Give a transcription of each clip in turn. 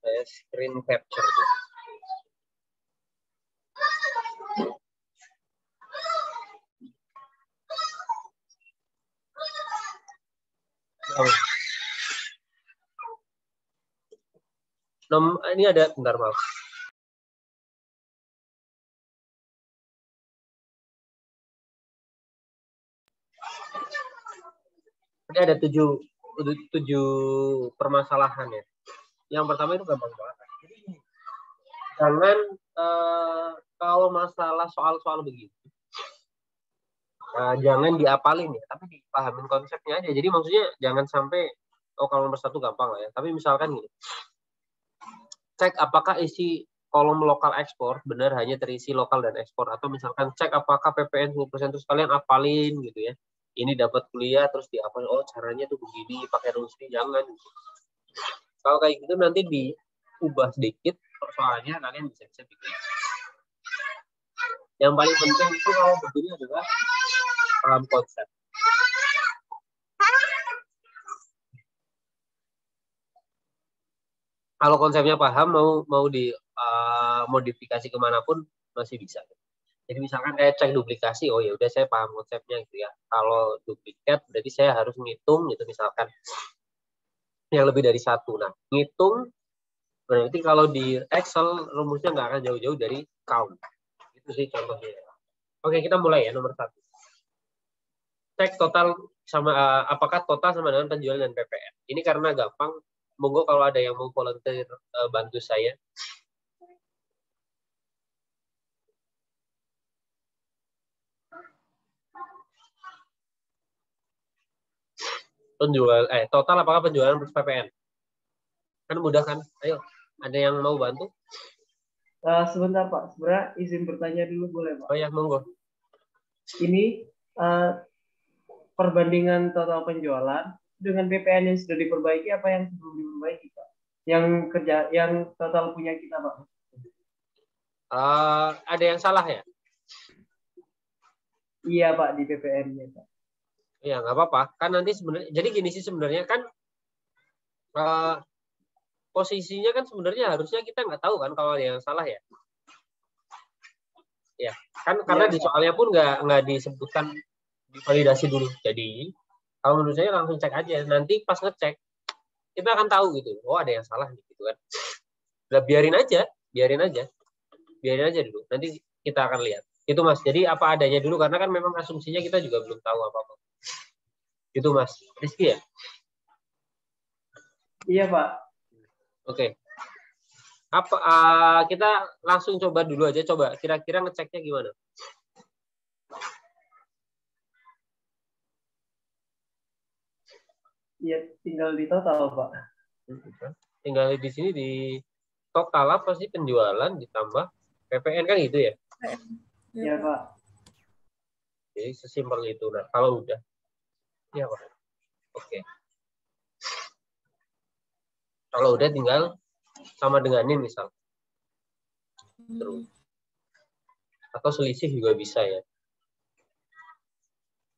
Saya screen capture. Ini ada, bentar maaf. Ini ada tujuh permasalahan ya. Yang pertama itu gampang banget. Jadi, jangan kalau masalah soal-soal begitu, jangan diapalin ya, tapi dipahamin konsepnya aja. Jadi maksudnya jangan sampai kalau nomor 1 gampang lah ya. Tapi misalkan gini, cek apakah isi kolom lokal ekspor benar hanya terisi lokal dan ekspor, atau misalkan cek apakah PPN 10% terus kalian apalin gitu ya. Ini dapat kuliah terus diapalin, oh caranya tuh begini, pakai rumus ini, jangan. Kalau kayak gitu nanti diubah sedikit soalnya kalian bisa bikin. Yang paling penting itu kalau begini adalah paham konsep. Kalau konsepnya paham, mau di modifikasi kemanapun masih bisa. Jadi misalkan kayak cek duplikasi, oh ya udah saya paham konsepnya gitu ya. Kalau duplikat berarti saya harus ngitung gitu misalkan yang lebih dari 1. Nah, ngitung berarti kalau di Excel rumusnya nggak akan jauh-jauh dari count. Itu sih contohnya. Oke, kita mulai ya nomor 1. Cek total sama apakah total sama dengan penjualan dan PPN. Ini karena gampang. Monggo kalau ada yang mau volunteer bantu saya. Total apakah penjualan plus PPN? Kan mudah kan? Ayo, ada yang mau bantu? Sebentar Pak, sebenarnya izin bertanya dulu boleh Pak? Oh ya, monggo. Ini perbandingan total penjualan dengan PPN yang sudah diperbaiki apa yang belum diperbaiki Pak? Yang total punya kita Pak? Ada yang salah ya? Iya Pak, di PPN-nya Pak. Ya nggak apa-apa. Kan nanti sebenarnya, jadi gini sih sebenarnya kan posisinya kan sebenarnya harusnya kita nggak tahu kan kalau ada yang salah ya. Ya kan karena di soalnya pun nggak disebutkan divalidasi dulu. Jadi kalau menurut saya langsung cek aja. Nanti pas ngecek kita akan tahu gitu. Oh ada yang salah gitu kan. Udah biarin aja dulu. Nanti kita akan lihat. Itu Mas. Jadi apa adanya dulu karena kan memang asumsinya kita juga belum tahu apa-apa. Itu Mas. Rizky ya? Iya Pak. Oke. Kita langsung coba dulu aja, coba kira-kira ngeceknya gimana? Iya, tinggal di total Pak. Tinggal di sini di total apa sih penjualan ditambah PPN kan gitu ya? Iya Pak. Jadi sesimpel itu. Nah kalau udah, ya Pak. Oke. Kalau udah tinggal sama denganin misal. Terus. Atau selisih juga bisa ya.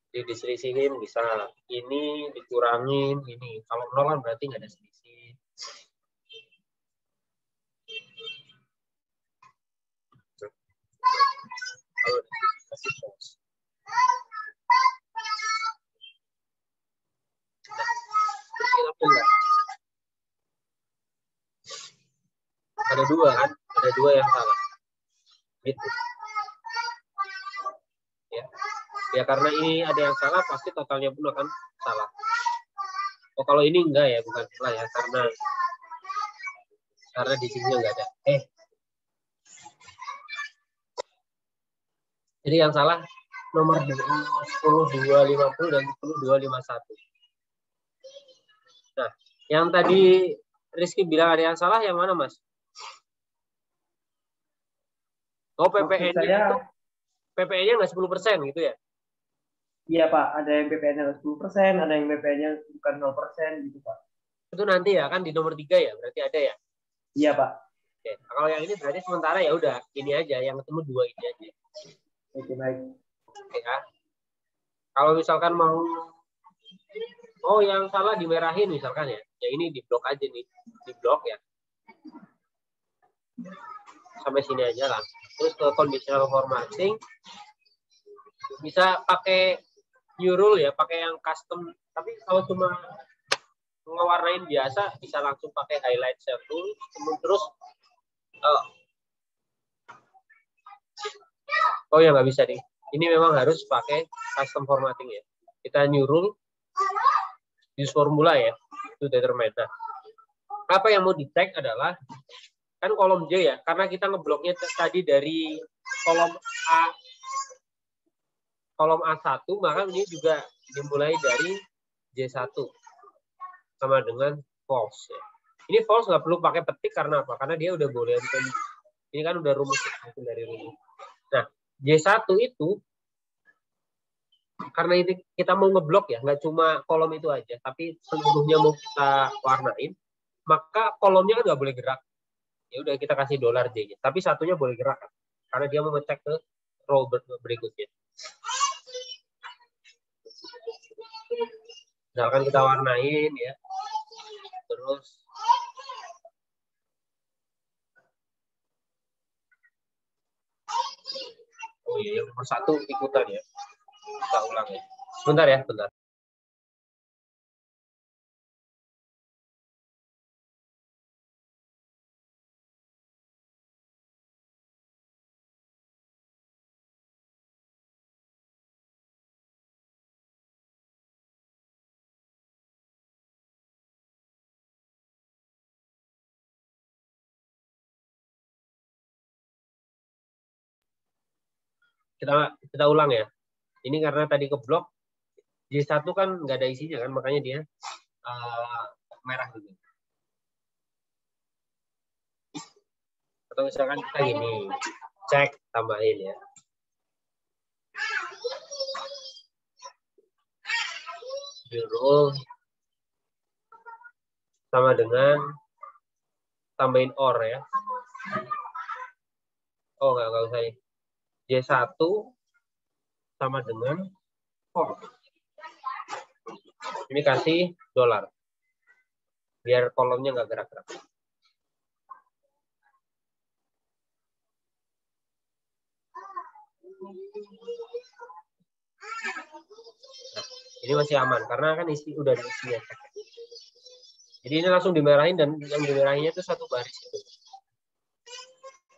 Jadi diselisihin bisa ini dikurangin ini. Kalau 0 kan berarti nggak ada selisih. Kalau dikasih pause. Ada dua yang salah. Gitu. Ya karena ini ada yang salah pasti totalnya pun akan salah. Oh kalau ini enggak ya, bukan salah ya karena di sini enggak ada. Jadi yang salah nomor 10250 dan 10251. Nah, yang tadi Rizky bilang ada yang salah yang mana Mas? Oh PPN-nya nggak 10% gitu ya? Iya Pak, ada yang PPN-nya 10%, ada yang PPN-nya bukan 0% gitu Pak. Itu nanti ya kan di nomor 3 ya, berarti ada ya? Iya Pak. Oke. Nah, kalau yang ini berarti sementara ya udah ini aja, yang ketemu 2 ini aja. Oke baik. Oke ya. Kalau misalkan mau, yang salah dimerahin misalkan ya, ini di blok aja nih, di blok ya. Sampai sini aja lah. Terus ke conditional formatting bisa pakai new rule ya, pakai yang custom. Tapi kalau cuma ngewarnain biasa bisa langsung pakai highlight cell tool. Terus oh ya nggak bisa nih. Ini memang harus pakai custom formatting ya. Kita new rule, use formula ya, to determine. Nah, apa yang mau dicek adalah kan kolom J ya, karena kita ngebloknya tadi dari kolom A1, maka ini juga dimulai dari J1 sama dengan false ya. Ini false nggak perlu pakai petik karena apa? Karena dia udah boolean value. Ini kan udah rumus dari rumus. Nah, J1 itu karena ini kita mau ngeblok ya, nggak cuma kolom itu aja, tapi seluruhnya mau kita warnain, maka kolomnya kan nggak boleh gerak. Ya udah kita kasih $J-nya, tapi satunya boleh gerak karena dia mau ngecek ke row berikutnya. Misalkan kita warnain ya, terus oh iya yang nomor 1 ikutan ya, kita ulang ya. Sebentar ya, bentar. Kita ulang ya. Ini karena tadi keblok J1 kan nggak ada isinya kan, makanya dia merah gitu. Atau misalkan kita gini, cek tambahin ya. Judul sama dengan tambahin or ya. Oh nggak usah ya. J1 sama dengan or. Ini kasih $. Biar kolomnya nggak gerak-gerak. Nah, ini masih aman karena kan udah ada isinya. Jadi ini langsung dimerahin dan yang dimerahinnya itu satu baris.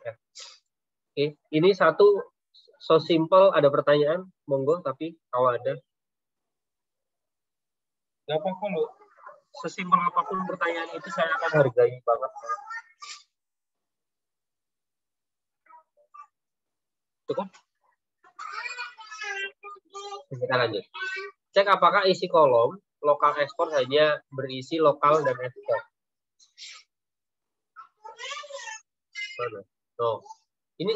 Ya. Oke, ini satu so simple. Ada pertanyaan, monggo. Tapi kalau ada, nggak apa-apa loh. Sesimpel apapun pertanyaan itu saya akan hargai banget. Cukup? Kita lanjut. Cek apakah isi kolom lokal ekspor hanya berisi lokal dan ekspor. Tuh. Ini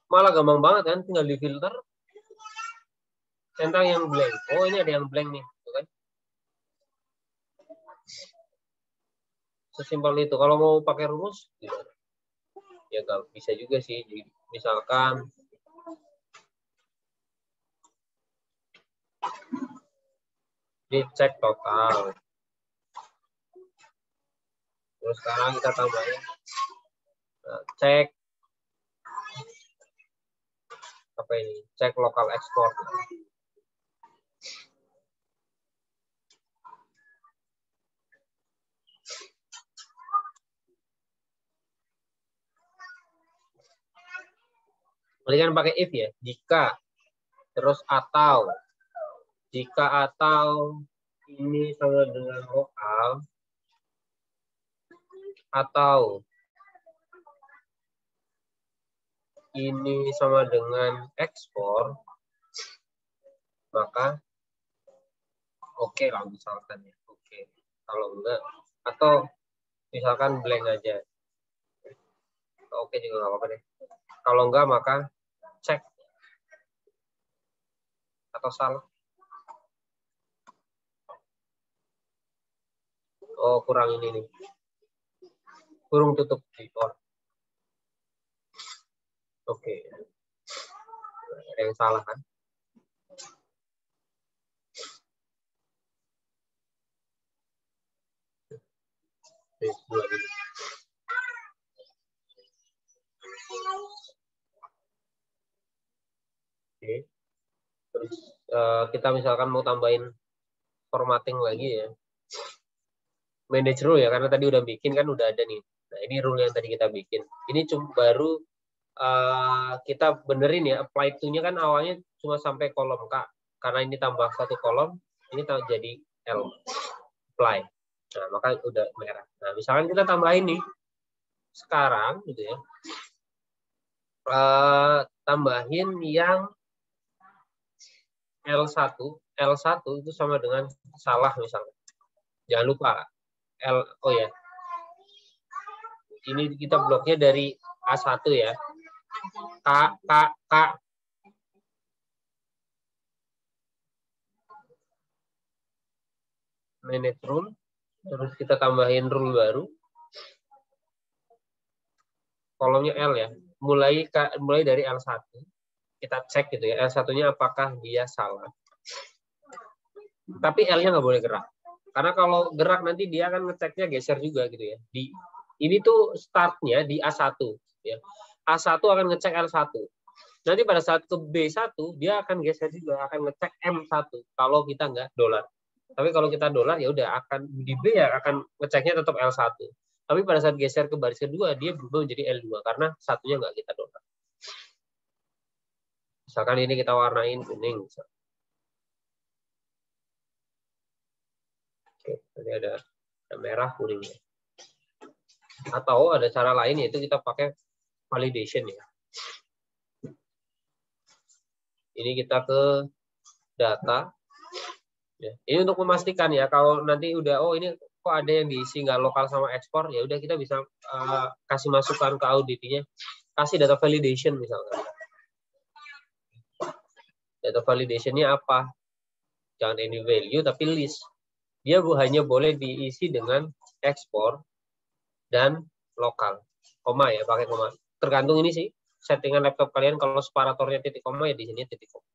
malah gampang banget kan, tinggal di filter. Centang yang blank. Oh, ini ada yang blank nih, tuh kan? Sesimpel itu. Kalau mau pakai rumus, ya nggak bisa juga sih. Misalkan dicek total. Terus sekarang kita tambahin cek apa ini? Cek lokal ekspor. Ini kan pakai if ya. Jika terus atau jika atau ini sama dengan lokal atau ini sama dengan ekspor, maka oke lah misalkan ya. Oke. Kalau enggak atau misalkan blank aja. Oke juga nggak apa-apa deh. Kalau enggak maka cek atau salah. Oh kurang ini nih. Kurung tutup di or. Oke. Ada yang salah kan? Dua ini. kita misalkan mau tambahin formatting lagi ya. Manage rule ya, karena tadi udah bikin kan, udah ada nih. Nah, ini rule yang tadi kita bikin. Ini cuma baru kita benerin ya, apply to-nya kan awalnya cuma sampai kolom K. Karena ini tambah satu kolom, ini jadi L. Apply. Nah, maka udah merah. Nah, misalkan kita tambahin nih, sekarang gitu ya, tambahin yang L1 itu sama dengan salah misalnya. Jangan lupa oh ya. Ini kita bloknya dari A1 ya. K. Manage rule. Terus kita tambahin rule baru. Kolomnya L ya. Mulai dari L1. Kita cek gitu ya. L1-nya apakah dia salah. Tapi L-nya nggak boleh gerak. Karena kalau gerak nanti dia akan ngeceknya geser juga gitu ya. Ini tuh startnya di A1 ya. A1 akan ngecek L1. Nanti pada saat ke B1 dia akan geser juga, akan ngecek M1 kalau kita nggak dolar. Tapi kalau kita dolar ya udah akan di B ya akan ngeceknya tetap L1. Tapi pada saat geser ke baris kedua dia berubah menjadi L2 karena satunya nggak kita dolar. Misalkan ini kita warnain kuning. Oke, ini ada merah kuning. Atau ada cara lain yaitu kita pakai validation ya. Ini kita ke data. Ya. Ini untuk memastikan ya kalau nanti udah ini kok ada yang diisi nggak lokal sama ekspor, ya udah kita bisa kasih masukan ke auditnya, kasih data validation misalkan. Data validationnya apa? Jangan any value tapi list. Dia hanya boleh diisi dengan ekspor dan lokal. Koma ya, pakai koma. Tergantung ini sih settingan laptop kalian. Kalau separatornya titik koma ya di sini titik koma.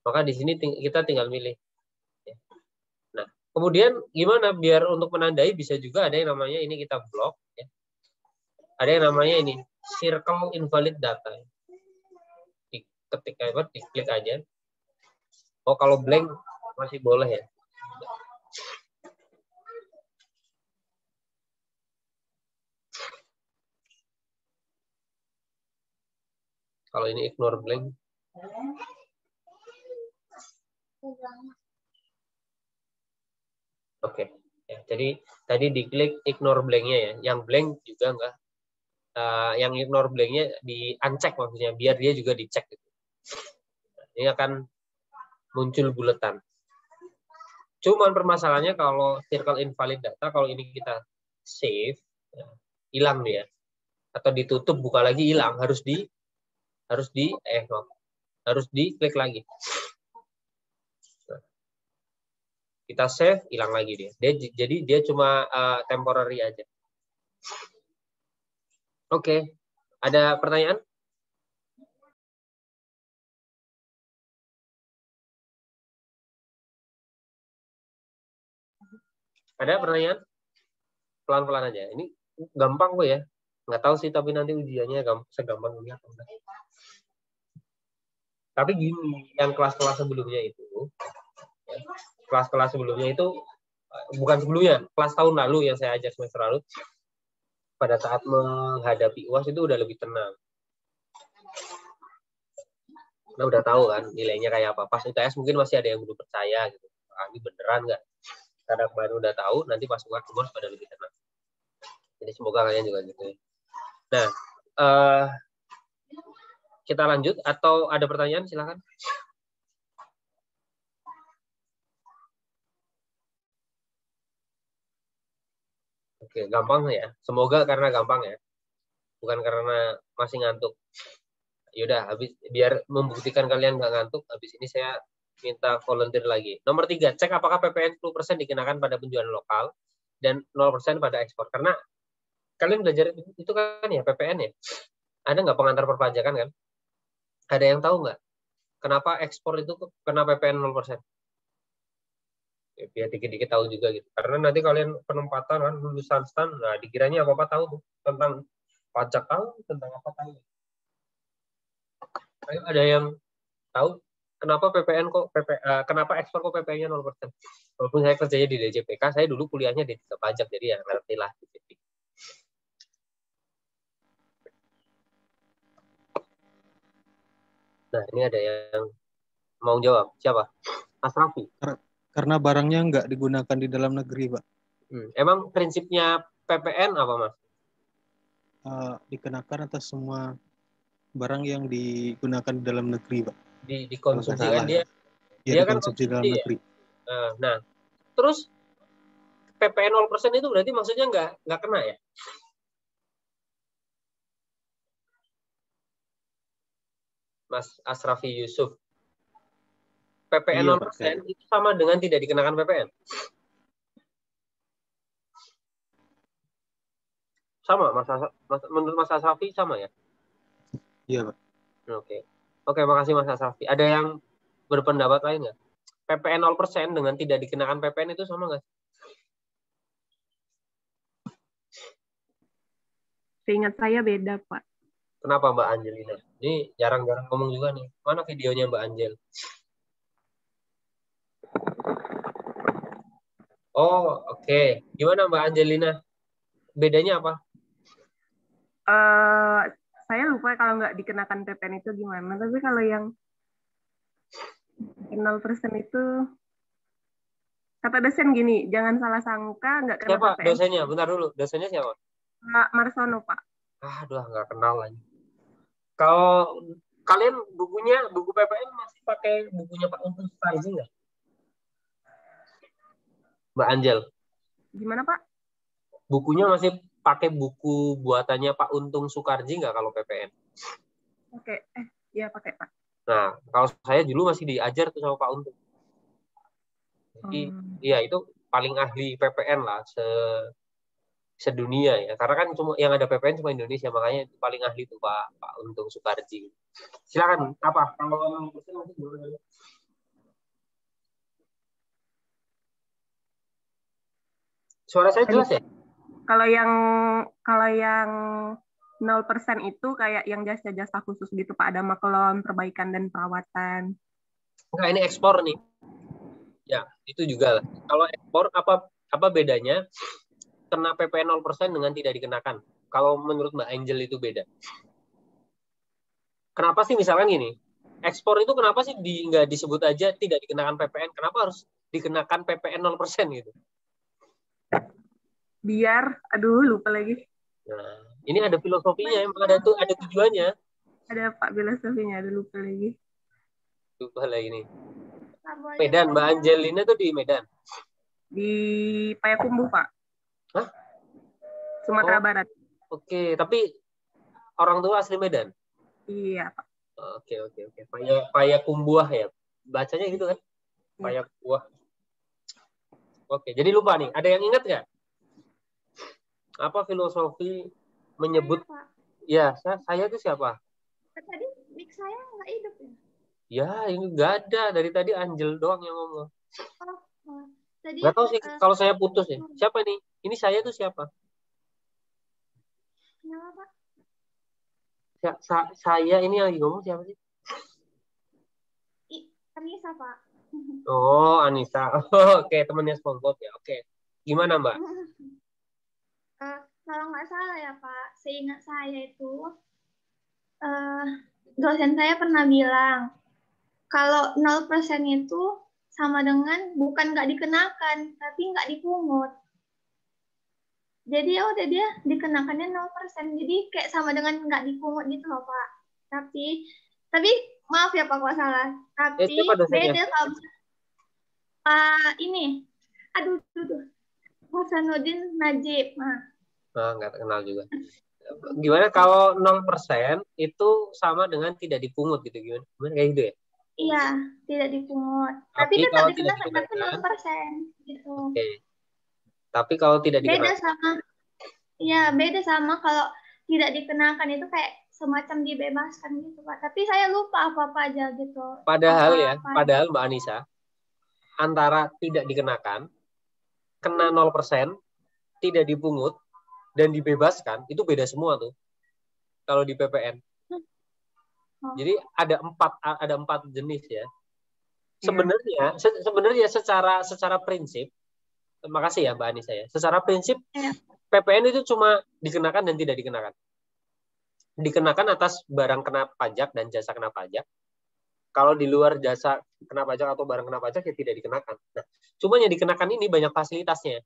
Maka di sini kita tinggal milih. Nah, kemudian gimana biar untuk menandai bisa juga ada yang namanya ini kita blok. Ya. Ada yang namanya ini circle invalid data. Ketika diklik aja. Oh kalau blank masih boleh ya. Kalau ini ignore blank. Oke. Ya, jadi tadi diklik ignore blanknya ya. Yang blank juga enggak. Yang ignore blanknya di uncheck maksudnya biar dia juga dicek. Gitu. Ini akan muncul buletan. Cuman permasalahannya kalau circle invalid data, kalau ini kita save, hilang dia. Atau ditutup, buka lagi hilang. Harus diklik lagi. Kita save, hilang lagi dia. Jadi dia cuma temporary aja. Oke. Ada pertanyaan? Ada pertanyaan? Pelan-pelan aja. Ini gampang kok ya. Nggak tahu sih, tapi nanti ujiannya segampang ini atau enggak. Tapi gini, yang kelas-kelas sebelumnya itu, kelas-kelas sebelumnya itu, bukan sebelumnya, kelas tahun lalu yang saya ajar semester lalu, pada saat menghadapi UAS itu udah lebih tenang. Nah, udah tahu kan nilainya kayak apa. Pas UTS mungkin masih ada yang belum percaya gitu. Ini beneran nggak? Karena baru udah tahu, nanti pas UAS pada lebih tenang. Jadi semoga kalian juga gitu. Nah, kita lanjut atau ada pertanyaan silakan. Oke, gampang ya. Semoga karena gampang ya. Bukan karena masih ngantuk. Yaudah, habis biar membuktikan kalian nggak ngantuk, habis ini saya minta volunteer lagi. Nomor 3, cek apakah PPN 10% dikenakan pada penjualan lokal dan 0% pada ekspor. Karena kalian belajar itu kan ya PPN ya. Ada nggak pengantar perpajakan kan? Ada yang tahu nggak? Kenapa ekspor itu kena PPN 0%? Ya, biar dikit-dikit tahu juga gitu. Karena nanti kalian penempatan kan lulusan STAN, nah dikiranya apa-apa tahu tuh tentang pajak tahu, tentang apa tahu. Ayo, ada yang tahu? kenapa PPN kok kenapa ekspor kok PPN-nya 0%? Walaupun saya kerjanya di DJPK, saya dulu kuliahnya di pajak, jadi ya ngerti lah. Nah, ini ada yang mau jawab. Siapa? Mas Raffi. Karena barangnya nggak digunakan di dalam negeri, Pak. Emang prinsipnya PPN apa, Mas? Dikenakan atas semua barang yang digunakan di dalam negeri, Pak. Dikonsumsi kan dia? Dia kan konsumsi dalam negeri. Nah, terus PPN 0% itu berarti maksudnya nggak kena ya? Mas Asrafi Yusuf. PPN 0% itu sama dengan tidak dikenakan PPN? Sama, menurut Mas Asrafi sama ya? Iya, Pak. Oke, makasih Mas Asrafi. Ada yang berpendapat lain nggak? PPN 0% dengan tidak dikenakan PPN itu sama nggak? Seingat saya beda, Pak. Kenapa Mbak Angelina? Ini jarang-jarang ngomong juga nih. Mana videonya Mbak Angel? Oh, oke. Gimana Mbak Angelina? Bedanya apa? Saya lupa kalau nggak dikenakan PPN itu gimana. Tapi kalau yang 0% itu, kata dosen gini, jangan salah sangka nggak kena siapa PPN. Dosennya? Bentar dulu. Dosennya siapa? Pak Marsono, Pak. Aduh, nggak kenal lagi. Kalau kalian buku PPN masih pakai bukunya Pak Untung Sukarji nggak? Mbak Angel. Gimana, Pak? Bukunya masih pakai buku buatannya Pak Untung Sukarji nggak kalau PPN? Oke, ya pakai, Pak. Nah, kalau saya dulu masih diajar tuh sama Pak Untung. Jadi, ya itu paling ahli PPN lah sedunia ya. Karena kan cuma yang ada PPN cuma Indonesia, makanya itu paling ahli tuh Pak Untung Sukarji. Silakan, apa? Kalau suara saya jelas ya? Kalau yang 0% itu kayak yang jasa-jasa khusus gitu, Pak, ada maklum, perbaikan dan perawatan. Enggak, ini ekspor nih. Ya, itu juga lah. Kalau ekspor apa bedanya kena PPN 0% dengan tidak dikenakan? Kalau menurut Mbak Angel itu beda. Kenapa sih misalkan gini? Ekspor itu kenapa sih nggak disebut aja tidak dikenakan PPN? Kenapa harus dikenakan PPN 0% gitu? Biar, lupa lagi. Nah, ini ada filosofinya, emang ada tujuannya. Ada Pak filosofinya, ada lupa lagi. Lupa lagi nih. Medan, Mbak Angelina tuh di Medan. Di Payakumbuh, Pak. Hah? Sumatera Barat. Oke, tapi orang tua asli Medan? Iya, Pak. Oke. Payakumbuh ya. Bacanya gitu kan? Payakumbuh. Oke, jadi lupa nih. Ada yang ingat nggak? Apa filosofi menyebut? Ya, saya itu siapa? Tadi mic saya nggak hidup ya? Ya, ini nggak ada. Dari tadi Angel doang yang ngomong. Tadi nggak tahu sih kalau saya putus ya. Siapa nih? Ini saya tuh siapa? Kenapa, Pak? Saya ini yang lagi ngomong siapa sih? Anissa, Pak. Oh, Anissa. Oke, temannya SpongeBob ya. Oke. Gimana, Mbak? Kalau nggak salah ya, Pak, seingat saya itu dosen saya pernah bilang kalau 0% itu sama dengan bukan nggak dikenakan, tapi nggak dipungut. Jadi ya udah dia dikenakannya 0%. Jadi kayak sama dengan nggak dipungut gitu loh, Pak. Tapi maaf ya Pak kalau salah. Tapi beda kalau ini. Aduh. Hasanuddin Najib. Nggak kenal juga. Gimana kalau 0% itu sama dengan tidak dipungut gitu? Gimana kayak gitu ya? Iya, tidak dipungut. Tapi tetap dikenakan, tapi 0% gitu. Oke. Tapi kalau tidak dikenakan. Beda sama kalau tidak dikenakan itu kayak semacam dibebaskan gitu, Pak. Tapi saya lupa apa-apa aja gitu. Padahal Mbak Anissa, antara tidak dikenakan, kena 0%, tidak dipungut, dan dibebaskan, itu beda semua tuh. Kalau di PPN. Jadi ada empat jenis ya. Sebenarnya secara prinsip, terima kasih ya Mbak Anissa ya. Secara prinsip Iya. PPN itu cuma dikenakan dan tidak dikenakan. Dikenakan atas barang kena pajak dan jasa kena pajak. Kalau di luar jasa kena pajak atau barang kena pajak ya tidak dikenakan. Nah, cuma yang dikenakan ini banyak fasilitasnya.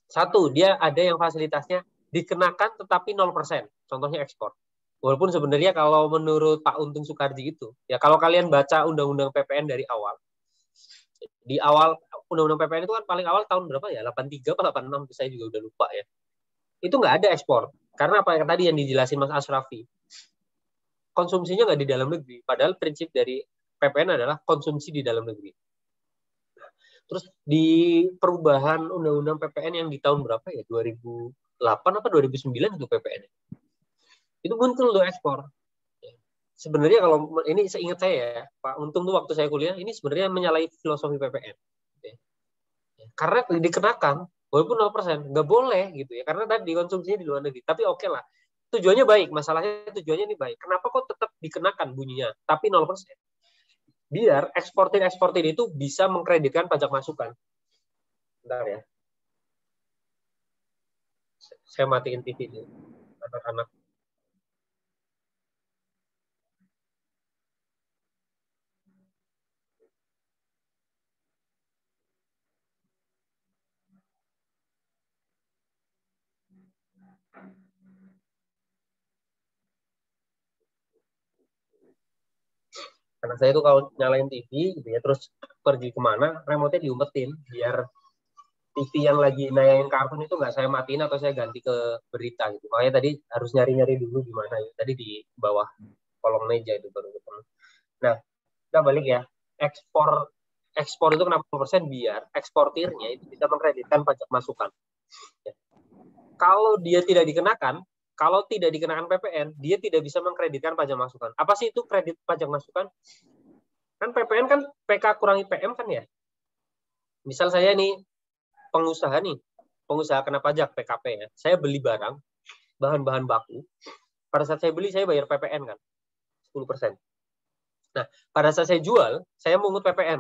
Satu, dia ada yang fasilitasnya dikenakan tetapi 0%. Contohnya ekspor. Walaupun sebenarnya kalau menurut Pak Untung Soekardi itu, ya kalau kalian baca Undang-Undang PPN dari awal, di awal Undang-Undang PPN itu kan paling awal tahun berapa ya? 83 atau 86, saya juga udah lupa ya. Itu nggak ada ekspor. Karena apa yang tadi yang dijelasin Mas Asrafi, konsumsinya nggak di dalam negeri. Padahal prinsip dari PPN adalah konsumsi di dalam negeri. Terus di perubahan Undang-Undang PPN yang di tahun berapa ya? 2008 apa 2009 itu PPN. Itu muncul tuh ekspor. Sebenarnya kalau ini seingat saya ya, Pak Untung tuh waktu saya kuliah, ini sebenarnya menyalahi filosofi PPN. Karena dikenakan, walaupun 0%, nggak boleh gitu ya. Karena tadi konsumsinya di luar negeri. Tapi oke lah. Tujuannya baik, masalahnya tujuannya ini baik. Kenapa kok tetap dikenakan bunyinya, tapi 0%? Biar eksportir itu bisa mengkreditkan pajak masukan. Bentar ya. Saya matiin TV ini. Anak-anak. Karena saya tuh kalau nyalain TV gitu ya, terus pergi kemana, remote-nya diumpetin biar TV yang lagi nayangin kartun itu nggak saya matiin atau saya ganti ke berita gitu. Makanya tadi harus nyari-nyari dulu di mana ya. Tadi di bawah kolong meja itu baru ketemu. Nah, kita balik ya. Ekspor itu kenapa 0%? Biar eksportirnya itu bisa mengkreditkan pajak masukan. Ya. Kalau dia tidak dikenakan PPN, dia tidak bisa mengkreditkan pajak masukan. Apa sih itu kredit pajak masukan? Kan PPN kan PK kurangi PM kan ya. Misal saya nih pengusaha kena pajak PKP ya. Saya beli barang, bahan-bahan baku. Pada saat saya beli saya bayar PPN kan, 10%. Nah, pada saat saya jual, saya mungut PPN.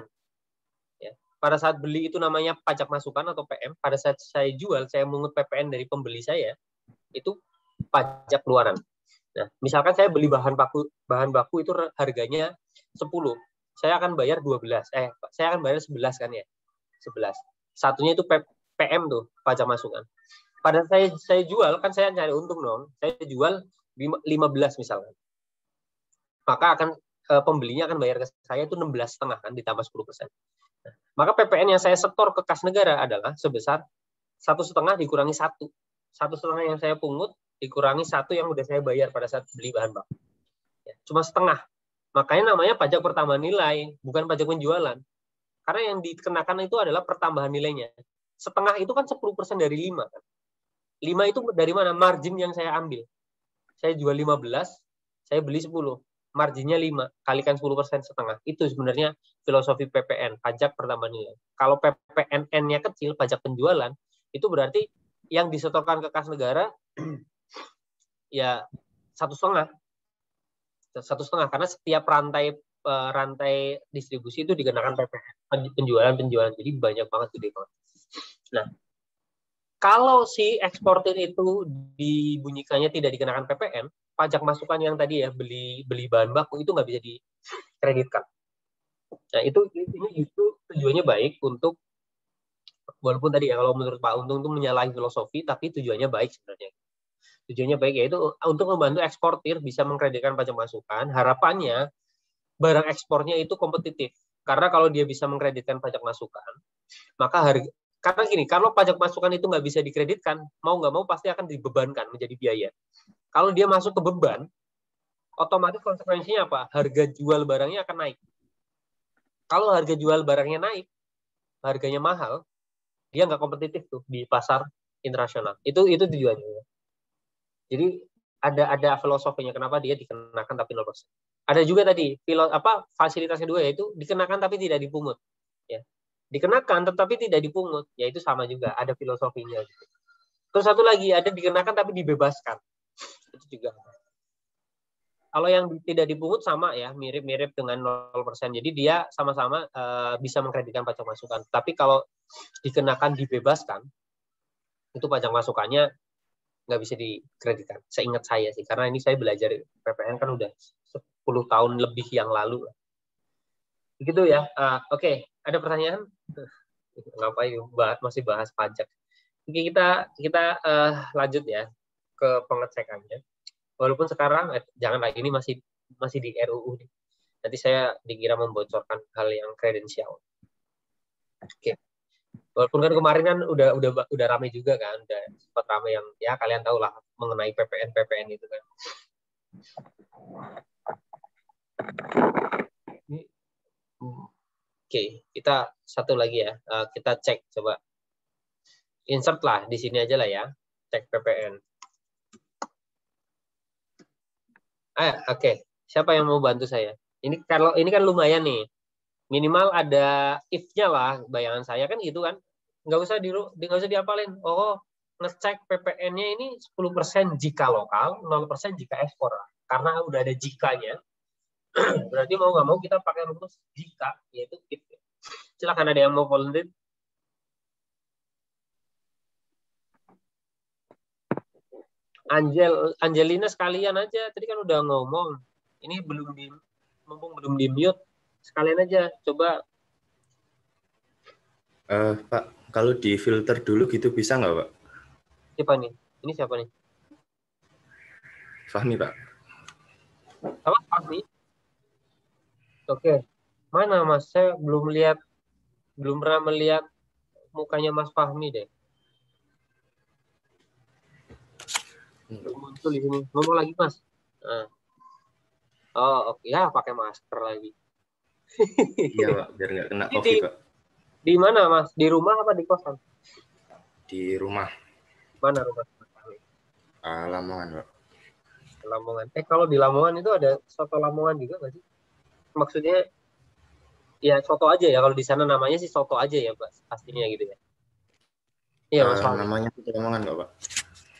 Ya. Pada saat beli itu namanya pajak masukan atau PM. Pada saat saya jual, saya mungut PPN dari pembeli saya. Itu pajak keluaran. Nah, misalkan saya beli bahan baku itu harganya 10. Saya akan bayar 12. Saya akan bayar 11 kan ya. 11. Satunya itu PM tuh, pajak masukan. Pada saya jual kan saya cari untung dong. Saya jual 15 misalkan. Maka pembelinya akan bayar ke saya itu 16,5 kan ditambah 10%. Nah, maka PPN yang saya setor ke kas negara adalah sebesar 1,5 dikurangi 1. 1,5 yang saya pungut dikurangi 1 yang udah saya bayar pada saat beli bahan baku. Ya, cuma setengah. Makanya namanya pajak pertambahan nilai, bukan pajak penjualan. Karena yang dikenakan itu adalah pertambahan nilainya. Setengah itu kan 10% dari 5. Kan? 5 itu dari mana? Margin yang saya ambil. Saya jual 15, saya beli 10. Marginnya 5, kalikan 10% setengah. Itu sebenarnya filosofi PPN, pajak pertambahan nilai. Kalau PPNN-nya kecil, pajak penjualan, itu berarti yang disetorkan ke kas negara ya 1,5 karena setiap rantai distribusi itu dikenakan PPN penjualan jadi banyak banget gede banget. Nah, kalau si eksportir itu dibunyikannya tidak dikenakan PPN, pajak masukan yang tadi ya beli bahan baku itu nggak bisa dikreditkan. Nah, itu tujuannya baik untuk, walaupun tadi ya kalau menurut Pak Untung itu menyalahi filosofi, tapi tujuannya baik sebenarnya. Tujuannya baik yaitu untuk membantu eksportir bisa mengkreditkan pajak masukan. Harapannya barang ekspornya itu kompetitif. Karena kalau dia bisa mengkreditkan pajak masukan, maka karena gini, kalau pajak masukan itu nggak bisa dikreditkan, mau nggak mau pasti akan dibebankan menjadi biaya. Kalau dia masuk ke beban, otomatis konsekuensinya apa? Harga jual barangnya akan naik. Kalau harga jual barangnya naik, harganya mahal, dia nggak kompetitif tuh di pasar internasional. Itu tujuannya. Jadi ada filosofinya kenapa dia dikenakan tapi 0%. Ada juga tadi fasilitas kedua yaitu dikenakan tapi tidak dipungut. Ya. Dikenakan tetapi tidak dipungut, ya itu sama juga, ada filosofinya. Terus satu lagi ada dikenakan tapi dibebaskan. Itu juga. Kalau yang tidak dipungut sama ya, mirip-mirip dengan 0%. Jadi dia sama-sama bisa mengkreditkan pajak masukan. Tapi kalau dikenakan dibebaskan, itu pajak masukannya nggak bisa dikreditkan. Seingat saya sih, karena ini saya belajar PPN kan udah 10 tahun lebih yang lalu. Begitu ya. Oke, ada pertanyaan? Ngapain masih bahas pajak? Oke, kita lanjut ya ke pengecekannya. Walaupun sekarang janganlah, ini masih di RUU nih. Nanti saya dikira membocorkan hal yang kredensial. Oke. Walaupun kan kemarin kan udah ramai juga kan, udah sempat ramai yang ya kalian tahu lah mengenai PPN itu kan. Oke, kita satu lagi ya. Kita cek coba. Insert lah di sini aja lah ya. Cek PPN. Oke. Siapa yang mau bantu saya? Ini kan lumayan nih. Minimal ada if-nya lah, bayangan saya kan gitu kan. Nggak usah diapalin. Oh, ngecek PPN-nya ini 10% jika lokal, 0% jika ekspor. Karena udah ada jikanya. Berarti mau nggak mau kita pakai rumus jika, yaitu if. Silakan, ada yang mau volunteer? Angelina sekalian aja. Tadi kan udah ngomong. Ini mumpung belum di-mute, sekalian aja coba. Pak, kalau di filter dulu gitu bisa nggak, Pak? Siapa nih? Ini siapa nih? Fahmi, Pak. Apa? Fahmi? Oke. Mana Mas? Saya belum pernah melihat mukanya Mas Fahmi deh. Muncul di sini. Ngomong lagi, Mas. Nah. Oh, oke. Ya, pakai masker lagi. Iya, Pak, biar nggak kena COVID, Pak. Di mana, Mas? Di rumah apa di kosan? Di rumah. Mana rumah? Lamongan, Pak. Lamongan. Kalau di Lamongan itu ada soto Lamongan juga nggak sih? Maksudnya, ya soto aja ya. Kalau di sana namanya sih soto aja ya, Pak. Pastinya gitu ya. Iya, Mas Fahmi. Namanya soto Lamongan nggak, Pak?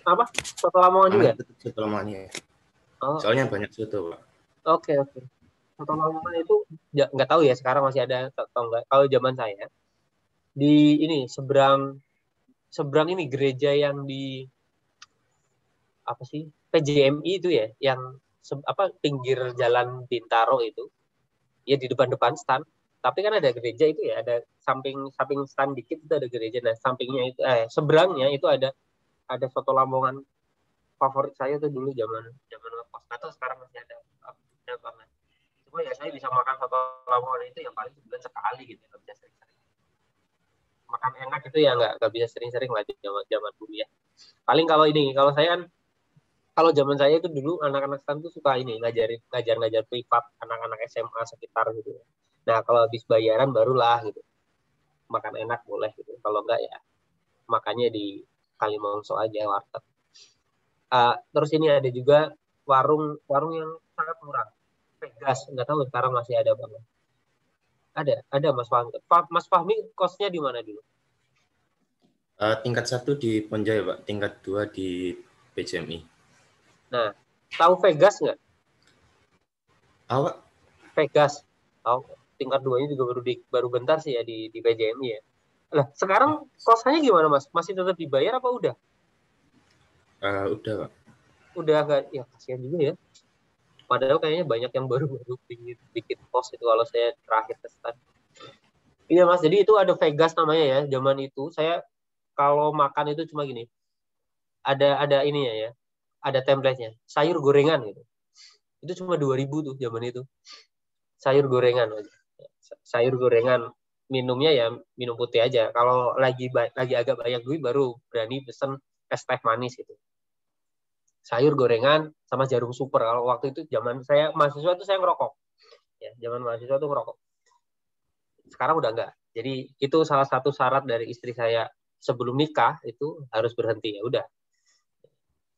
Apa? Soto Lamongan juga? Soto Lamongan, ya. Oh. Soalnya banyak soto, Pak. Oke. Soto Lamongan itu nggak tahu ya sekarang masih ada atau enggak. Kalau zaman saya di ini seberang ini gereja yang di apa sih, PJMI itu ya, yang pinggir jalan Bintaro itu ya, di depan stand. Tapi kan ada gereja itu ya, ada samping stand dikit itu ada gereja. Nah sampingnya itu seberangnya itu ada soto Lamongan favorit saya tuh dulu zaman ngekos. Atau sekarang masih ada banget. Cuma ya saya bisa makan soto Lamongan itu yang paling sebulan sekali gitu, nggak bisa sering-sering. Makan enak itu ya nggak bisa sering-sering lah zaman dulu ya. Paling kalau saya kan, kalau zaman saya itu dulu anak-anak stand tuh suka ini ngajar privat anak-anak SMA sekitar gitu. Nah kalau habis bayaran barulah gitu makan enak boleh gitu. Kalau enggak ya makannya di Kalimongso aja, warteg. Terus ini ada juga warung yang sangat murah, Vegas, nggak tahu sekarang masih ada banget. Ada Mas Fahmi. Mas Fahmi kosnya di mana dulu? Tingkat 1 di Ponjaya, Pak. Tingkat 2 di PJMI. Nah, tahu Vegas nggak? Awak? Vegas. Tahu. Tingkat 2-nya juga baru bentar sih ya di PJMI ya. Lah, sekarang kosannya gimana, Mas? Masih tetap dibayar apa udah? Udah, Pak. Udah agak, ya kasihan juga ya. Padahal kayaknya banyak yang baru bikin kos itu kalau saya terakhir testan. Iya, Mas. Jadi itu ada Vegas namanya ya. Zaman itu saya kalau makan itu cuma gini. Ada ininya ya. Ada template-nya. Sayur gorengan gitu. Itu cuma 2.000 tuh zaman itu. Sayur gorengan aja. Sayur gorengan, minumnya ya minum putih aja. Kalau lagi agak banyak duit baru berani pesen es teh manis gitu. Sayur gorengan sama jarum super. Kalau waktu itu zaman saya mahasiswa tuh saya ngerokok. Ya, zaman mahasiswa tuh ngerokok. Sekarang udah enggak. Jadi itu salah satu syarat dari istri saya sebelum nikah itu harus berhenti, ya udah.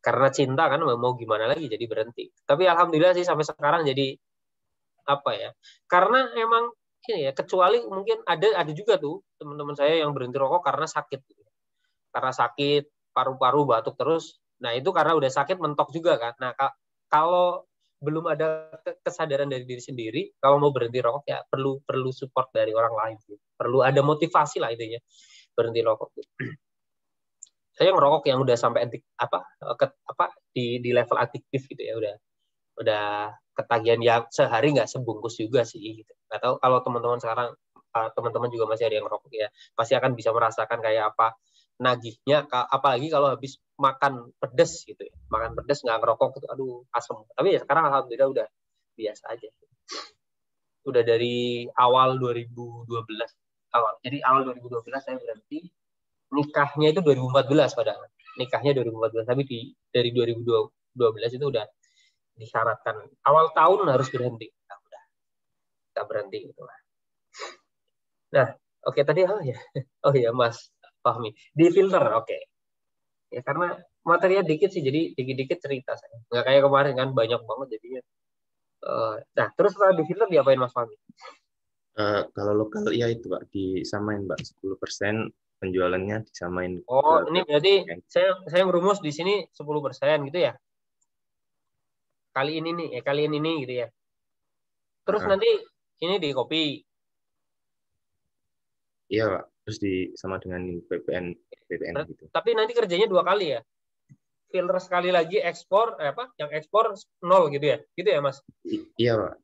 Karena cinta kan mau gimana lagi, jadi berhenti. Tapi alhamdulillah sih sampai sekarang jadi apa ya? Karena emang ini ya, kecuali mungkin ada juga tuh teman-teman saya yang berhenti rokok karena sakit. Karena sakit paru-paru batuk terus. Nah, itu karena udah sakit mentok juga kan. Nah, kalau belum ada kesadaran dari diri sendiri, kalau mau berhenti rokok ya perlu support dari orang lain. Perlu ada motivasi lah intinya berhenti rokok. Saya ngerokok yang udah sampai di level adiktif gitu ya, udah ketagihan yang sehari nggak sebungkus juga sih gitu. Atau kalau teman-teman sekarang teman-teman juga masih ada yang ngerokok ya, pasti akan bisa merasakan kayak apa nagihnya, apalagi kalau habis makan pedes gitu ya. Makan pedes nggak ngerokok gitu, aduh asem. Tapi ya sekarang alhamdulillah udah biasa aja. Udah dari awal 2012 awal. Jadi awal 2012 saya berhenti. Nikahnya itu 2014 padahal. Nikahnya 2014, tapi dari 2012 itu udah disyaratkan awal tahun harus berhenti. Nah, udah kita berhenti gitu lah. Nah, oke tadi oh ya Mas Fahmi di filter, oke. Ya karena materinya dikit sih, jadi dikit-dikit cerita saya. Nggak kayak kemarin kan banyak banget jadinya. Nah, terus setelah di filter diapain Mas Fahmi? Kalau lokal ya itu Pak, disamain Pak, 10% penjualannya disamain. Oh, ini berarti saya merumus di sini 10% gitu ya. Kaliin ini gitu ya. Terus nanti ini di kopi. Iya Pak, terus sama dengan PPN gitu. Tapi nanti kerjanya 2 kali ya. Filter sekali lagi, ekspor yang ekspor 0 gitu ya. Gitu ya, Mas? Iya, Pak.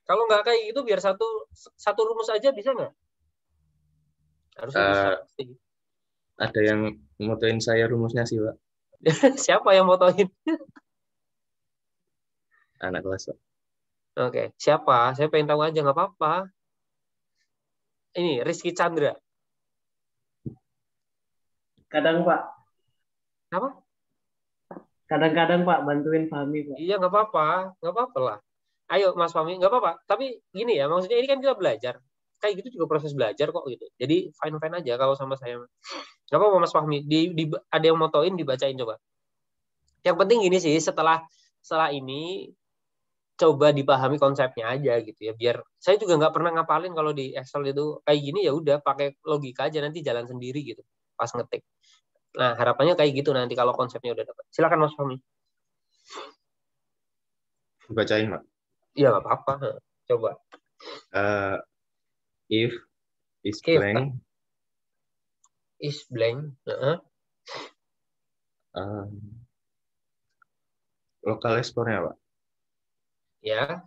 Kalau nggak kayak gitu biar satu rumus aja bisa nggak? Harusnya bisa. Ada yang motoin saya rumusnya sih, Pak. Siapa yang motoin? Anak kelas, Pak. Oke, siapa? Saya pengen tahu aja, nggak apa-apa. Ini Rizky Chandra. Kadang Pak. Apa? Kadang-kadang Pak bantuin Fahmi Pak. Iya nggak apa-apa lah. Ayo Mas Fahmi, nggak apa-apa. Tapi gini ya, maksudnya ini kan kita belajar. Kayak gitu juga proses belajar kok gitu. Jadi fine-fine aja kalau sama saya. Nggak apa-apa Mas Fahmi. Ada yang motoin dibacain coba. Yang penting gini sih, setelah ini coba dipahami konsepnya aja gitu ya, biar saya juga nggak pernah ngapalin kalau di Excel itu kayak gini, ya udah pakai logika aja, nanti jalan sendiri gitu pas ngetik. Nah harapannya kayak gitu nanti kalau konsepnya udah dapat. Silakan Mas Fahmi. Bacain Pak. Iya nggak apa-apa, coba. If is blank. Is blank. Lokal ekspornya Pak. Ya,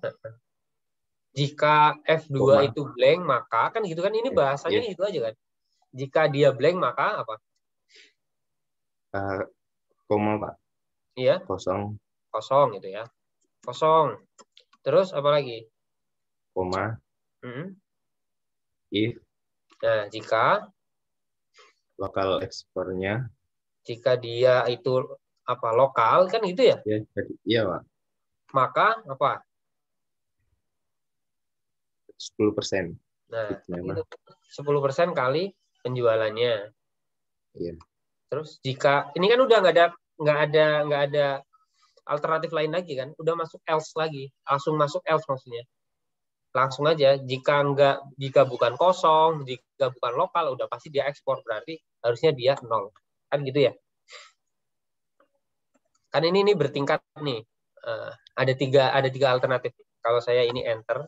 jika F2 itu blank maka kan gitu kan, ini bahasanya gitu aja kan. Jika dia blank maka apa? Koma Pak. Iya. Kosong gitu ya. Kosong. Terus apa lagi? Koma. If. Nah, jika lokal ekspornya. Jika dia itu lokal kan gitu ya? Iya Pak. Maka apa? 10%. Nah, 10% kali penjualannya. Iya. Terus jika ini kan udah nggak ada alternatif lain lagi kan? Udah masuk else lagi. Langsung masuk else maksudnya. Langsung aja. Jika bukan kosong, jika bukan lokal, udah pasti dia ekspor, berarti harusnya dia 0. Kan gitu ya? Kan ini bertingkat nih. Ada tiga alternatif. Kalau saya ini enter.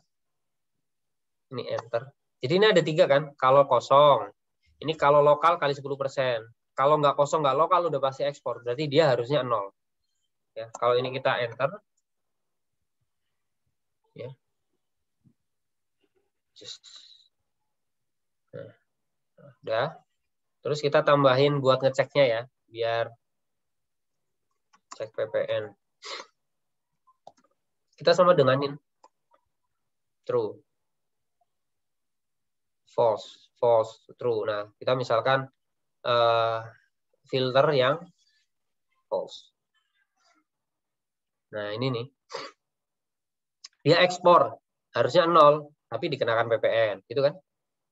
Ini enter. Jadi ini ada 3 kan. Kalau kosong. Ini kalau lokal kali 10%. Kalau nggak kosong, nggak lokal, udah pasti ekspor. Berarti dia harusnya 0. Ya, kalau ini kita enter. Ya. Nah, udah. Terus kita tambahin buat ngeceknya ya. Biar cek PPN. Kita sama denganin. True. False, true. Nah, kita misalkan filter yang false. Nah, ini nih. Dia ekspor, harusnya 0, tapi dikenakan PPN. Gitu kan?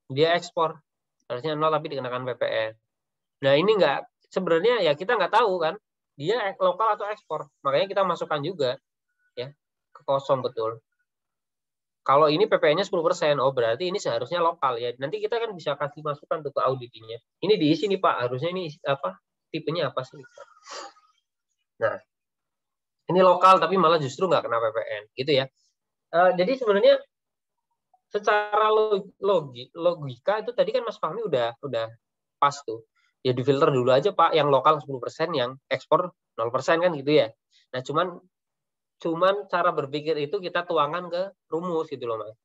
Dia ekspor, harusnya 0, tapi dikenakan PPN. Nah, ini sebenarnya ya kita nggak tahu kan, dia lokal atau ekspor. Makanya kita masukkan juga ya ke kosong betul. Kalau ini PPN-nya 10%, oh berarti ini seharusnya lokal ya. Nanti kita kan bisa kasih masukan tuh ke auditnya. Ini diisi nih Pak, harusnya ini tipenya apa sih? Nah, Ini lokal tapi malah justru nggak kena PPN, gitu ya. Jadi sebenarnya secara logika itu tadi kan Mas Fahmi udah pas tuh. Ya difilter dulu aja Pak, yang lokal 10%, yang ekspor 0% kan gitu ya. Nah, cuman cara berpikir itu kita tuangkan ke rumus gitu loh Mas.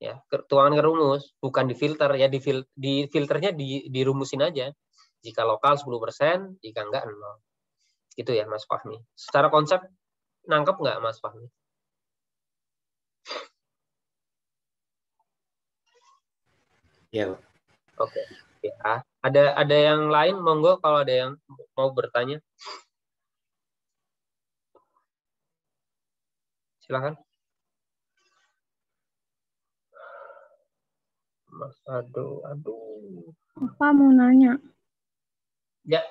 Ya, tuangkan ke rumus, bukan difilter ya, di filternya dirumusin aja. Jika lokal 10%, jika enggak 0. Gitu ya Mas Fahmi. Secara konsep nangkep nggak Mas Fahmi? Ya, Pak. Oke. Ya, ada yang lain, monggo kalau ada yang mau bertanya. Silakan. Mas, aduh. Apa mau nanya? Ya,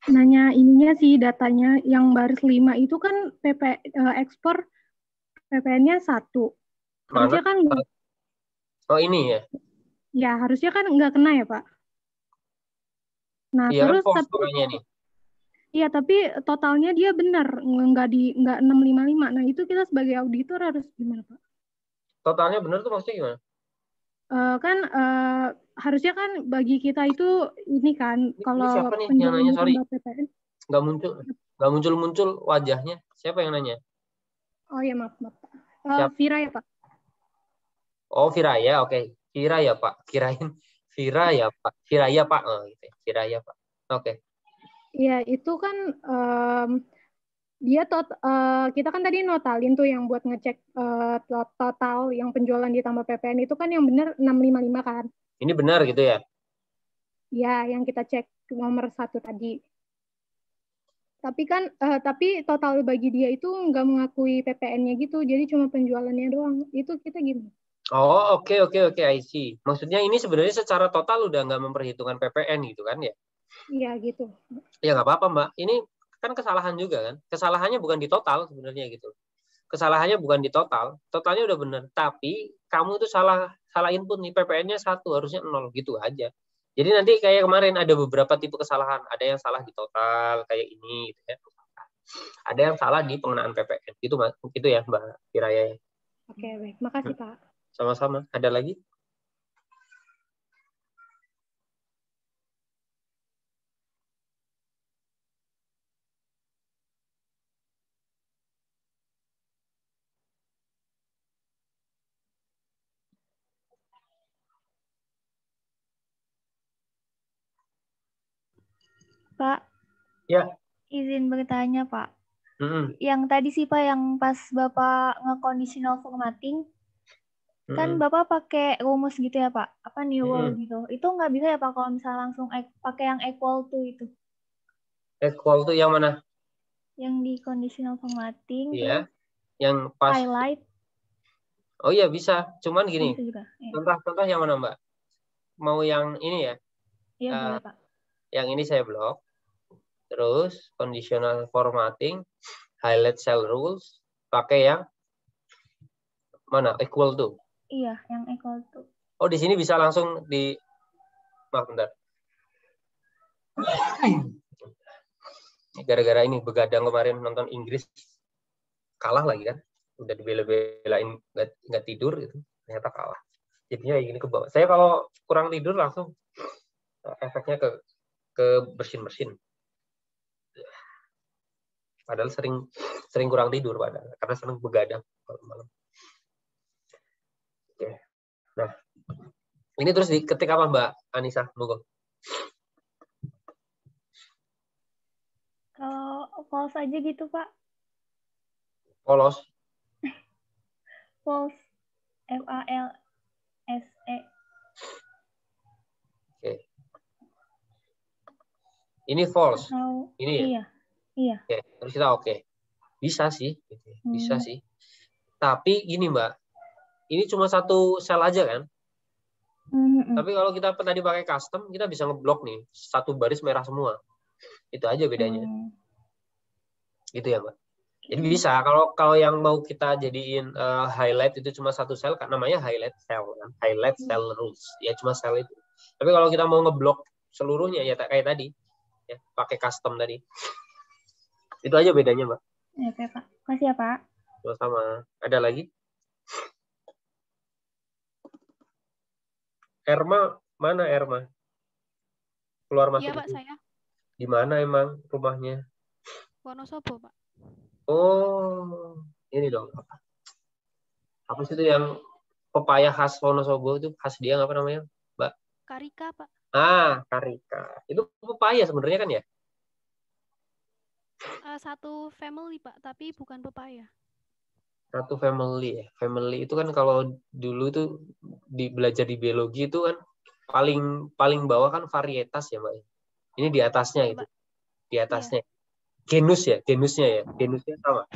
Nanya ininya sih, datanya yang baris 5 itu kan ekspor PPN-nya 1. Harusnya kan oh ini ya. ya harusnya kan nggak kena ya Pak. Nah Iya terus kan tapi nih. iya tapi totalnya dia benar nggak 655. Nah itu kita sebagai auditor harus gimana Pak? Totalnya benar tuh maksudnya gimana? Kan harusnya kan bagi kita itu ini kan Ini kalau siapa nih yang penjualan nanya? Sorry, tambah PPN. nggak muncul wajahnya. Siapa yang nanya? Oh ya maaf Pak. Siapa? Vira ya Pak. Oh Viraya, oke. Vira ya Pak. Kirain Vira ya Pak. Viraya Pak. Oh gitu. Viraya Pak. Oke. Iya itu kan dia kita kan tadi notalin tuh yang buat ngecek total yang penjualan ditambah PPN itu kan yang benar 655 kan? Ini benar gitu ya? Ya, yang kita cek nomor 1 tadi. Tapi kan tapi total bagi dia itu nggak mengakui PPN-nya gitu, jadi cuma penjualannya doang. Itu kita gimana? Oh oke, I see. Maksudnya ini sebenarnya secara total udah nggak memperhitungkan PPN gitu kan ya? Iya gitu. Ya nggak apa-apa Mbak. Ini kan kesalahan juga kan. Kesalahannya bukan di total sebenarnya gitu. Kesalahannya bukan di total. Totalnya udah benar. Tapi kamu itu salah input nih. PPN-nya 1, harusnya 0 gitu aja. Jadi nanti kayak kemarin ada beberapa tipe kesalahan. Ada yang salah di total kayak ini gitu ya. Ada yang salah di pengenaan PPN. Gitu Mas. Gitu ya Mbak Kiraya. Oke, baik. Makasih Pak. Sama-sama. Ada lagi? Pak, Ya. izin bertanya Pak. Mm-mm. Yang tadi sih Pak, yang pas Bapak nge-conditional formatting, kan Bapak pakai rumus gitu ya Pak? Apa new world gitu? Itu nggak bisa ya Pak kalau misalnya langsung pakai yang equal to itu? Equal to yang mana? Yang di conditional formatting, Iya. terus Yang pas. highlight. Oh iya bisa. Cuman gini. Bisa juga. Ya. Contoh yang mana Mbak? Mau yang ini ya? Iya boleh Pak. Yang ini saya blok. Terus conditional formatting, highlight cell rules, pakai yang mana? Equal to. Iya, yang equal to. Oh, di sini bisa langsung di maaf bentar. Gara-gara ini begadang kemarin nonton Inggris kalah lagi kan. Udah dibela-belain nggak tidur gitu. Ternyata kalah. Jadinya ini ke bawah. Saya kalau kurang tidur langsung efeknya ke bersin-bersin. Padahal sering kurang tidur padahal karena sering begadang malam. Oke. Nah, ini terus diketik apa Mbak Anissa? Monggo. Kalau false aja gitu Pak. Polos. False. FALSE. Oke. Ini false. Ini ya? Iya. Oke, terus kita oke. Bisa sih, bisa sih. Tapi gini Mbak, ini cuma satu sel aja kan? Tapi kalau kita tadi pakai custom, kita bisa ngeblok nih, satu baris merah semua. Itu aja bedanya. Gitu ya Mbak. Jadi bisa, kalau yang mau kita jadiin highlight itu cuma satu sel, kan namanya highlight cell kan? Highlight cell rules. Ya cuma sel itu. Tapi kalau kita mau ngeblok seluruhnya ya kayak tadi, ya pakai custom tadi. Itu aja bedanya, Mbak. Oke, Pak. Makasih ya, Pak. Sama. Ada lagi? Erma, mana Erma? Keluar masuk. Iya, Pak, saya. Di mana emang rumahnya? Wonosobo, Pak. Oh, ini dong. Apa sih itu yang pepaya khas Wonosobo itu? Khas dia apa namanya, Mbak? Karika, Pak. Karika. Itu pepaya sebenarnya kan ya? Satu family, Pak, tapi bukan pepaya. Satu family ya. Family itu kan kalau dulu itu belajar di biologi itu kan paling bawah kan varietas ya, Mbak. Ini di atasnya Iya, itu. Pak. Di atasnya. Genus ya, genusnya sama.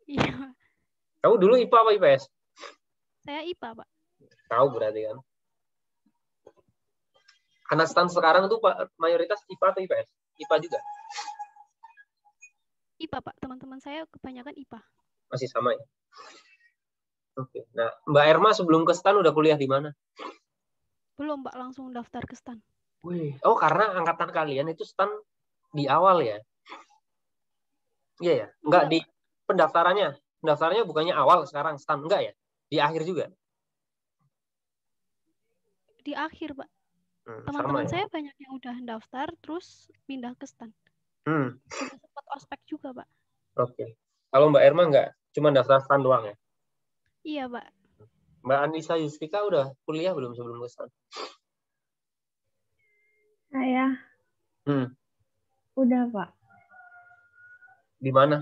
Iya, Pak. Kamu dulu IPA apa IPS? Saya IPA, Pak. Tahu berarti kan. Anak stan sekarang tuh mayoritas IPA atau IPS? IPA juga. IPA, Pak. Teman-teman saya kebanyakan IPA. Masih sama ya? Oke. Nah, Mbak Erma sebelum ke stan udah kuliah di mana? Belum, Pak. Langsung daftar ke STAN. Wih. Oh, karena angkatan kalian itu stan di awal ya? Iya ya? Enggak di pendaftarannya. Pendaftarannya bukannya awal sekarang stan. Enggak ya? Di akhir juga? Di akhir, Pak. sama Teman-teman ya? saya banyak yang udah daftar, terus pindah ke STAN. Udah sempat ospek juga, Pak. Oke. Kalau Mbak Erma enggak? Cuma daftar stan doang ya? Iya, Pak. Mbak Anissa Yustika udah kuliah belum sebelum ke stan? Saya udah, Pak. Di mana?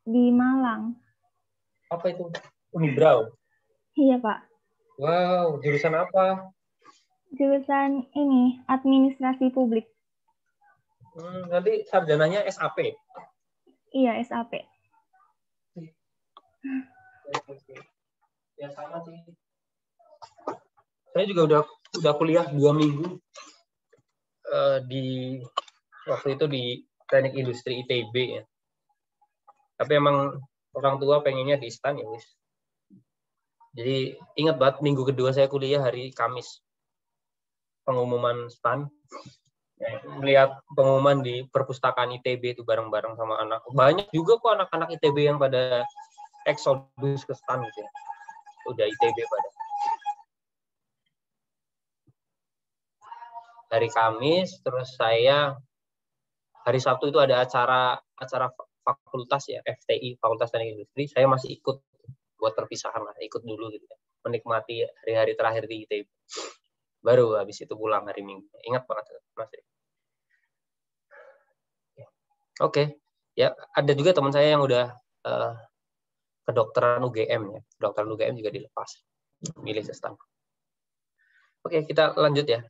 Di Malang. Apa itu? Unibrau. Iya, Pak. Wow, jurusan apa? Jurusan ini, administrasi publik. Nanti sarjananya SAP. Iya, SAP. Ya sama sih. Saya juga udah kuliah 2 minggu di waktu itu di Teknik Industri ITB ya. Tapi emang orang tua pengennya di STAN ya wis. Jadi ingat banget minggu kedua saya kuliah hari Kamis. Pengumuman STAN. Melihat pengumuman di perpustakaan ITB itu bareng-bareng sama anak. Banyak juga kok anak-anak ITB yang pada eksodus ke STAN gitu ya. Udah ITB pada. Hari Kamis, terus saya hari Sabtu itu ada acara fakultas ya, FTI, Fakultas Teknik Industri. Saya masih ikut buat perpisahan lah, ikut dulu gitu ya. Menikmati hari-hari terakhir di ITB. Baru habis itu pulang hari Minggu. Ingat banget masih. Oke. Ya, ada juga teman saya yang udah kedokteran UGM ya. Kedokteran UGM juga dilepas. Milih STAN. Oke, kita lanjut ya.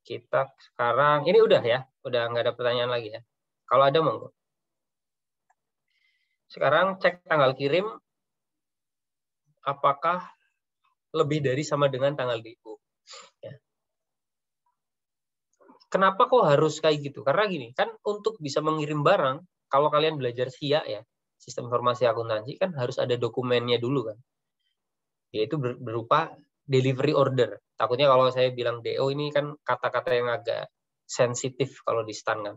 Kita sekarang, ini udah ya. Udah nggak ada pertanyaan lagi ya. Kalau ada monggo. Sekarang cek tanggal kirim. Apakah lebih dari sama dengan tanggal DO? Ya. Kenapa kok harus kayak gitu? Karena gini, kan untuk bisa mengirim barang, kalau kalian belajar SIA ya, Sistem Informasi Akuntansi, kan harus ada dokumennya dulu kan. Yaitu berupa delivery order. Takutnya kalau saya bilang DO ini kan kata-kata yang agak sensitif kalau di STAN kan.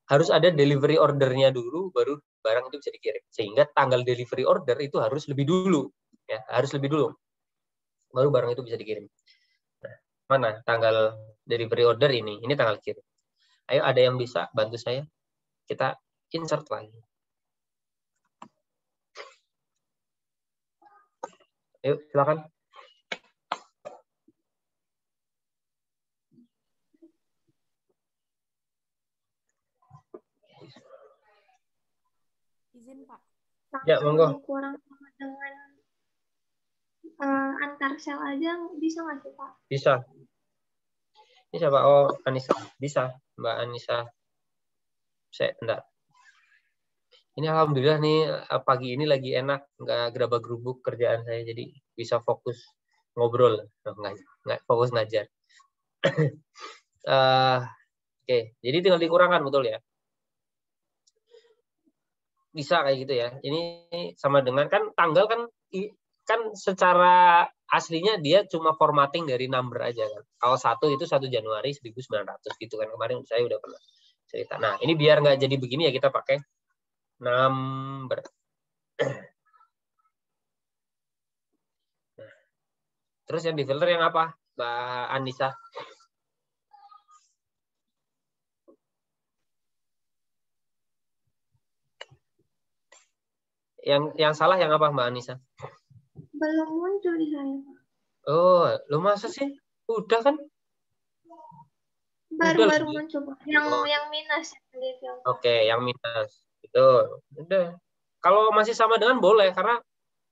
Harus ada delivery ordernya dulu, baru barang itu bisa dikirim. Sehingga tanggal delivery order itu harus lebih dulu. Ya, harus lebih dulu. Baru barang itu bisa dikirim. Nah, mana tanggal delivery order ini? Ini tanggal kirim. Ayo, ada yang bisa bantu saya? Kita insert lagi. Ayo, silakan. Izin, Pak. Ya, monggo. Kurang sama dengan antar sel aja bisa nggak sih, Pak? Bisa. Bisa, Pak. Oh, Anissa. Bisa, Mbak Anissa. Enggak. Ini alhamdulillah nih pagi ini lagi enak, nggak gerabak-gerubuk kerjaan saya, jadi bisa fokus ngobrol, nggak fokus ngajar. Oke, jadi tinggal dikurangkan, betul ya? Bisa kayak gitu ya. Ini sama dengan kan tanggal kan secara aslinya dia cuma formatting dari number aja kan. Kalau 1 itu 1 Januari 1900 gitu kan. Kemarin saya udah pernah cerita. Nah, ini biar nggak jadi begini ya kita pakai number. Nah, terus yang di filter yang apa, Mbak Anissa? Yang salah yang apa, Mbak Anissa? Belum muncul di saya. Oh, lu masa sih? Udah kan? Baru muncul. Yang minus. Oke, yang minus. Itu. Udah. Kalau masih sama dengan boleh, karena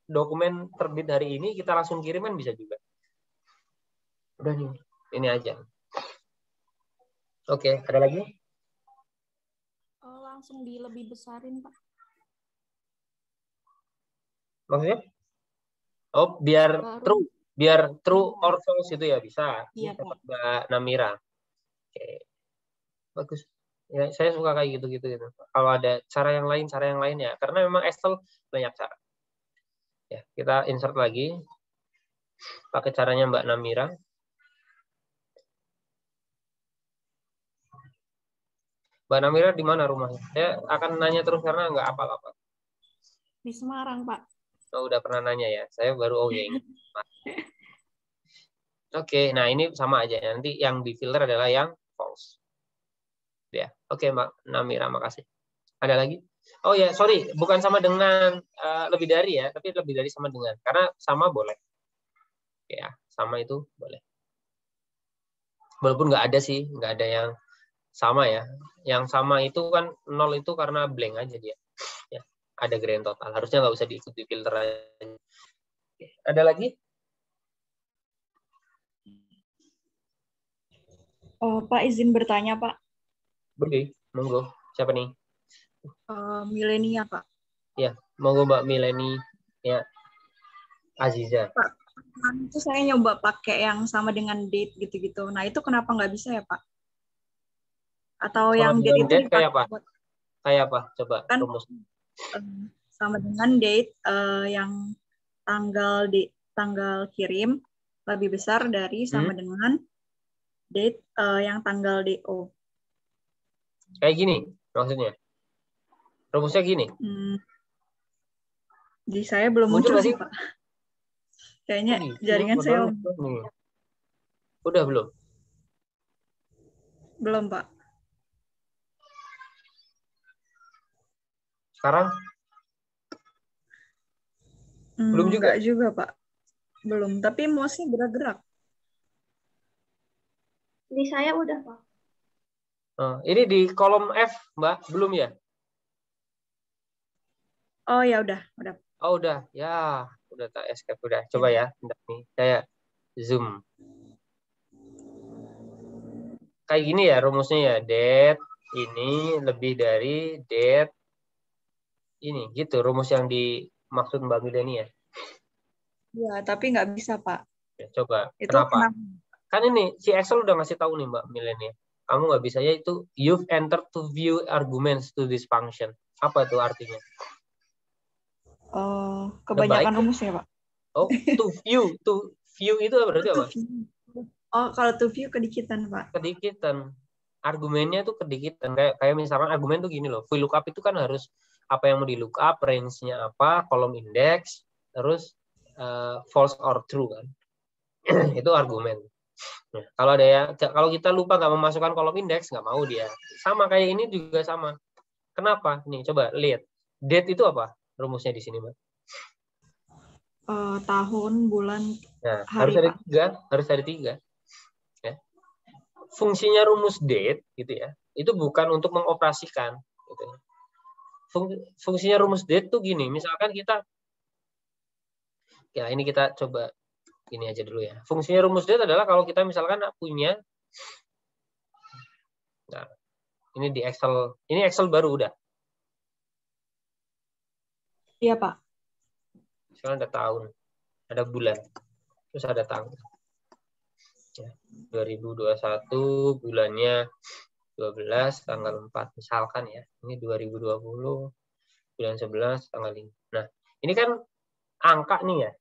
dokumen terbit hari ini kita langsung kirim kan bisa juga. Udah nih, ini aja. Oke, ada lagi? Langsung lebih besarin, Pak. Maksudnya? Oh, biar true or false itu ya bisa. Iya, Pak. Mbak Namira. Oke. Bagus. Ya, saya suka kayak gitu-gitu gitu. Kalau ada cara yang lain ya. Karena memang Excel banyak cara. Ya, kita insert lagi. Pakai caranya Mbak Namira. Mbak Namira di mana rumahnya? Saya akan nanya terus karena nggak apa-apa. Di Semarang, Pak. Oh, udah pernah nanya ya. Saya baru ingat. Oke, nah ini sama aja. Nanti yang di filter adalah yang false. Ya, oke Mbak Namira, makasih. Ada lagi? Oh ya, sorry, bukan sama dengan lebih dari ya, tapi lebih dari sama dengan. Karena sama boleh. Ya, sama itu boleh. Walaupun nggak ada sih, nggak ada yang sama ya. Yang sama itu kan 0 itu karena blank aja dia. Ya, ada grand total. Harusnya nggak usah diikuti filter aja. Oke, ada lagi? Pak izin bertanya, Pak. Boleh, monggo. Siapa nih? Milenia, Pak. Ya, monggo Mbak Mileni. Ya, Aziza. Pak, itu saya nyoba pakai yang sama dengan date gitu-gitu. Nah, itu kenapa nggak bisa ya, Pak? Atau yang date itu kayak apa? Kayak apa? Coba kan, rumus. Sama dengan date yang tanggal kirim lebih besar dari sama dengan date yang tanggal DO. Kayak gini maksudnya. Rumusnya gini. Di saya belum muncul sih, Pak. Kayaknya jaringan saya. Udah belum? Belum, Pak. Sekarang? Belum juga? Enggak juga, Pak. Belum, tapi mouse-nya gerak-gerak. Di saya udah, Pak. Ini di kolom F, Mbak, belum ya? Oh ya udah. Oh udah, ya udah tak escape udah. Coba ya, bentar nih, saya zoom. Kayak gini ya rumusnya ya, date ini lebih dari date ini, gitu rumus yang dimaksud Mbak Mileni ya. Ya, tapi nggak bisa, Pak. Ya, coba, itu kenapa? Kan ini si Excel udah ngasih tahu nih Mbak Mileni. Kamu nggak bisa ya itu you've entered to view arguments to this function. Apa itu artinya? Kebanyakan rumusnya, Pak. Oh, to view itu berarti apa? Oh, kalau to view kedikitan, Pak. Kedikitan. Argumennya itu kedikitan. Kayak misalkan argumen tuh gini loh. VLOOKUP itu kan harus apa yang mau di lookup, range-nya apa, kolom indeks, terus false or true kan. Itu argumen. Nah, kalau kita lupa nggak memasukkan kolom indeks, nggak mau dia. Sama kayak ini juga sama. Kenapa? Nih, coba lihat. Date itu apa? Rumusnya di sini, Mbak. Tahun, bulan, nah, hari, harus ada tiga. Ya. Fungsinya rumus date gitu ya. Itu bukan untuk mengoperasikan gitu. Fungsinya rumus date tuh gini, misalkan ini kita coba ini aja dulu ya. Fungsinya rumus date adalah kalau kita misalkan punya ini di Excel, ini Excel baru udah. Iya, Pak. Sekarang ada tahun, ada bulan, terus ada tanggal. Ya, 2021 bulannya 12 tanggal 4 misalkan ya. Ini 2020 bulan 11 tanggal 5. Nah, ini kan angka nih ya.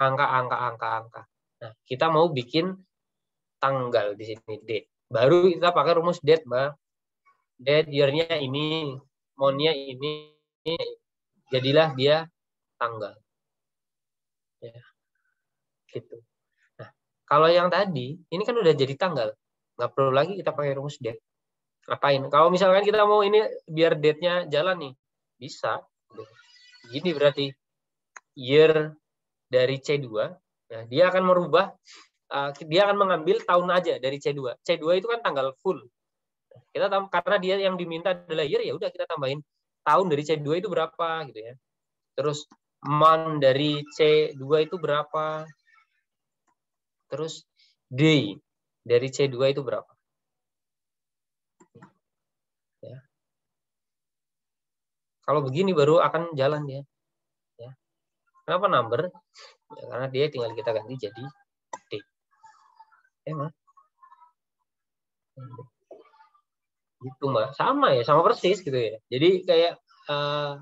Angka. Nah, kita mau bikin tanggal di sini date. Baru kita pakai rumus date, Mbak. date year-nya ini, month-nya ini, jadilah dia tanggal. Ya, gitu. Nah, kalau yang tadi, ini kan udah jadi tanggal. Nggak perlu lagi kita pakai rumus date. Ngapain? Kalau misalkan kita mau ini biar date-nya jalan nih, bisa. Gini berarti, year dari C2, nah, dia akan merubah, dia akan mengambil tahun aja dari C2. C2 itu kan tanggal full. Kita karena dia yang diminta adalah year, ya udah kita tambahin tahun dari C2 itu berapa gitu ya. Terus month dari C2 itu berapa? Terus day dari C2 itu berapa? Ya. Kalau begini baru akan jalan dia. Ya. Kenapa number? Ya, karena dia tinggal kita ganti jadi day. Emang. Gitu Mbak, sama ya, sama persis gitu ya. Jadi kayak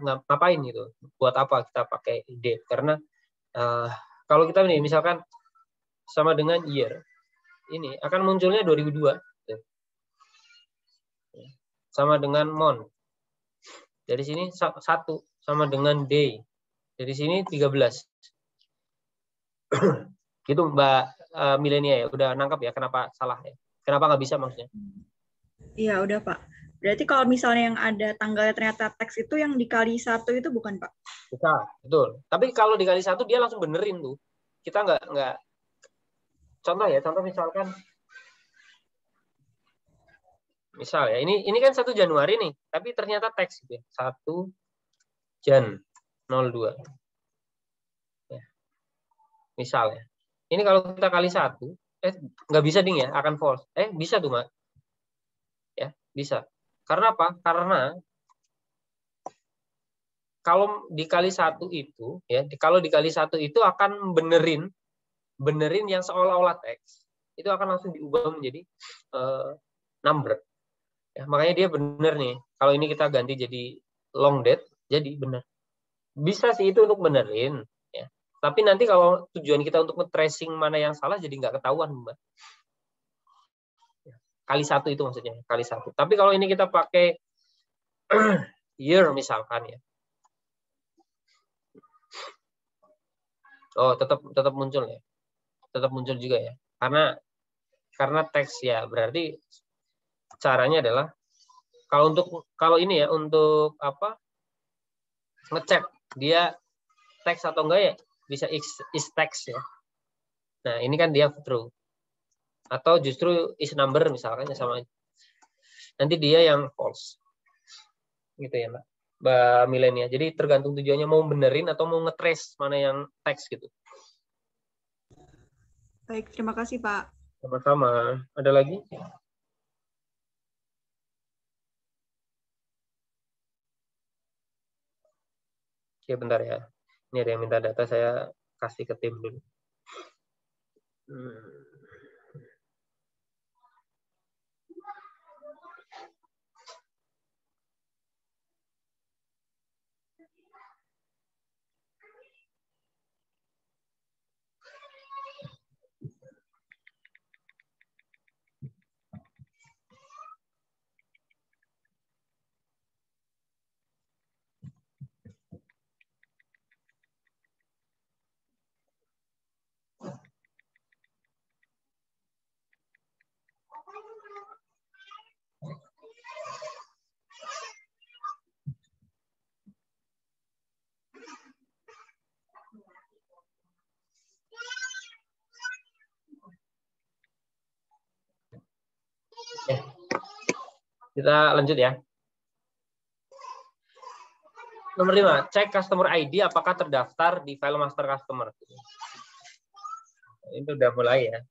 ngapain gitu, buat apa kita pakai date? Karena kalau kita nih misalkan sama dengan year, ini akan munculnya 2002 gitu. Sama dengan month, dari sini 1 sama dengan day, dari sini 13. Gitu Mbak Milenia ya, udah nangkap ya kenapa salah ya, kenapa nggak bisa maksudnya? Iya, udah Pak. Berarti kalau misalnya yang ada tanggalnya ternyata teks itu yang dikali 1 itu bukan Pak? Bisa, betul. Tapi kalau dikali 1 dia langsung benerin tuh. Kita nggak. Contoh ya, contoh misalkan. Misal ya, ini kan 1 Januari nih, tapi ternyata teks gitu ya. 1 Jan 02. Ya. Misal ya. Ini kalau kita kali 1, nggak bisa ding ya, akan false. Bisa tuh Mbak. Ya, bisa. Karena apa? Karena kalau dikali 1 itu, ya, kalau dikali 1 itu akan benerin yang seolah-olah teks, itu akan langsung diubah menjadi number. Ya, makanya dia bener nih. Kalau ini kita ganti jadi long date, jadi bener. Bisa sih itu untuk benerin, ya. Tapi nanti kalau tujuan kita untuk nge-tracing mana yang salah, jadi nggak ketahuan, Mbak. Kali 1 itu maksudnya, kali 1. Tapi kalau ini kita pakai year misalkan ya. Oh, tetap muncul ya. Tetap muncul juga ya. Karena teks ya, berarti caranya adalah kalau ini ya untuk apa? Ngecek dia teks atau enggak ya, bisa is text ya. Nah, ini kan dia true. Atau justru is number misalkan ya sama. Nanti dia yang false. Gitu ya, Mbak Milenia. Jadi tergantung tujuannya mau benerin atau mau ngetrace mana yang teks gitu. Baik, terima kasih Pak. Sama-sama. Ada lagi? Oke, bentar ya. Ini ada yang minta data, saya kasih ke tim dulu. Kita lanjut ya. Nomor 5, cek customer ID apakah terdaftar di file master customer. Ini udah mulai ya.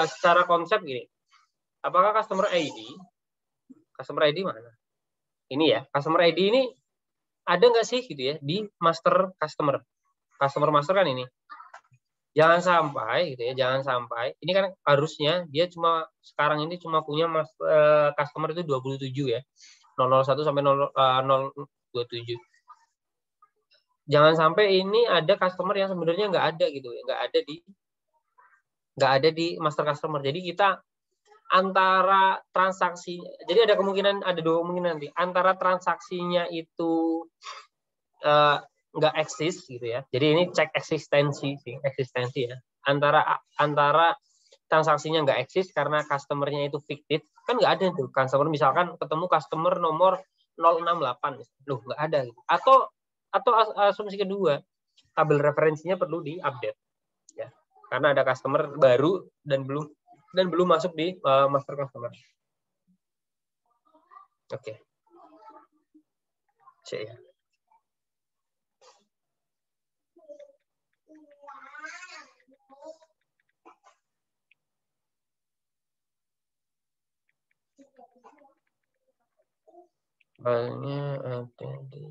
Secara konsep gini, apakah customer ID mana? Ini ya, customer ID ini ada nggak sih gitu ya di master customer master kan ini. Jangan sampai gitu ya, jangan sampai. Ini kan harusnya dia sekarang ini cuma punya customer itu 27 ya. 001 sampai 027. Jangan sampai ini ada customer yang sebenarnya nggak ada gitu ya, nggak ada di master customer. Jadi kita antara transaksi, jadi ada dua kemungkinan nanti, antara transaksinya itu nggak eksis gitu ya. Jadi ini cek eksistensi ya. Antara transaksinya nggak eksis karena customernya itu fiktif, kan nggak ada tuh customer, misalkan ketemu customer nomor 068, loh nggak ada gitu. Atau asumsi kedua, tabel referensinya perlu diupdate ya, karena ada customer baru dan belum masuk di master customer. Oke. Cek ya. Filenya ada di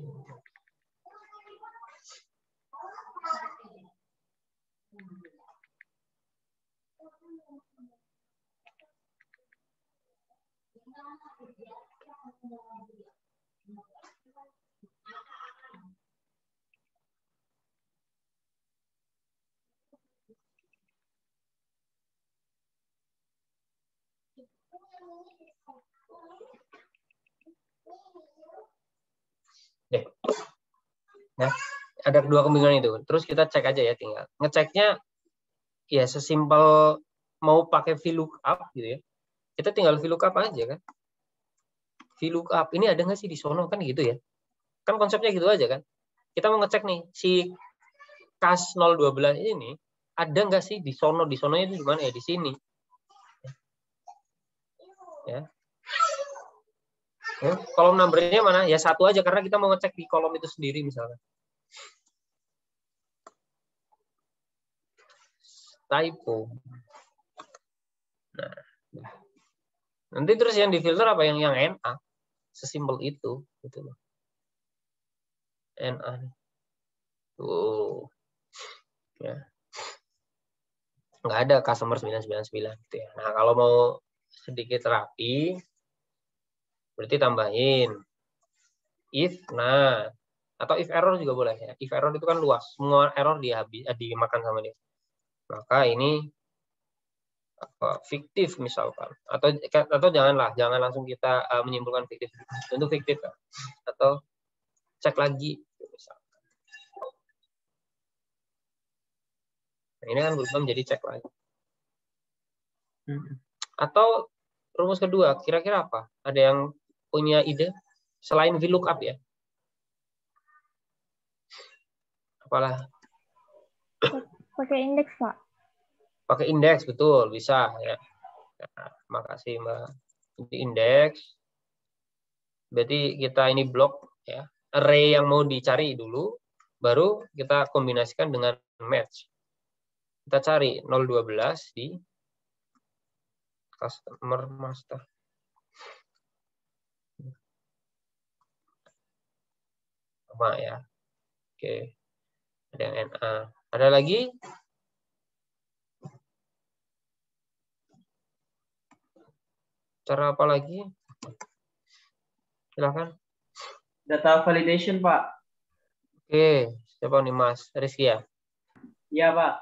ya, ada dua kemungkinan itu. Terus kita cek aja ya, tinggal ngeceknya ya sesimpel mau pakai VLOOKUP gitu ya. Kita tinggal VLOOKUP aja kan. VLOOKUP ini ada nggak sih di sono kan gitu ya. Kan konsepnya gitu aja kan. Kita mau ngecek nih si kas 012 ini ada nggak sih di sono? Di sononya itu di mana ya? Di sini. Ya. Kolom numbernya mana? Ya satu aja karena kita mau ngecek di kolom itu sendiri misalnya. Typo. Nah, nanti terus yang difilter apa? Yang NA. Sesimpel itu, gitu loh. NA. Tuh. Ya. Nggak ada customer 999 gitu ya. Nah, kalau mau sedikit rapi, berarti tambahin if, nah, atau if error juga boleh ya. If error itu kan luas, semua error dimakan sama dia. Maka ini fiktif misalkan, atau jangan langsung kita menyimpulkan fiktif, tentu fiktif kan? Atau cek lagi misalkan. Nah, ini kan belum jadi cek lagi. Atau rumus kedua, kira-kira apa? Ada yang punya ide selain VLOOKUP ya? Apalah? Pakai indeks, Pak. Pakai indeks, betul, bisa ya. Nah, makasih Mbak. Di indeks, berarti kita ini blok ya, array yang mau dicari dulu, baru kita kombinasikan dengan match. Kita cari 012 di customer master. Sama ya. Oke. Ada yang NA. Ada lagi? Cara apa lagi? Silakan. Data validation, Pak. Oke, siapa nih Mas? Rizky ya? Iya, Pak.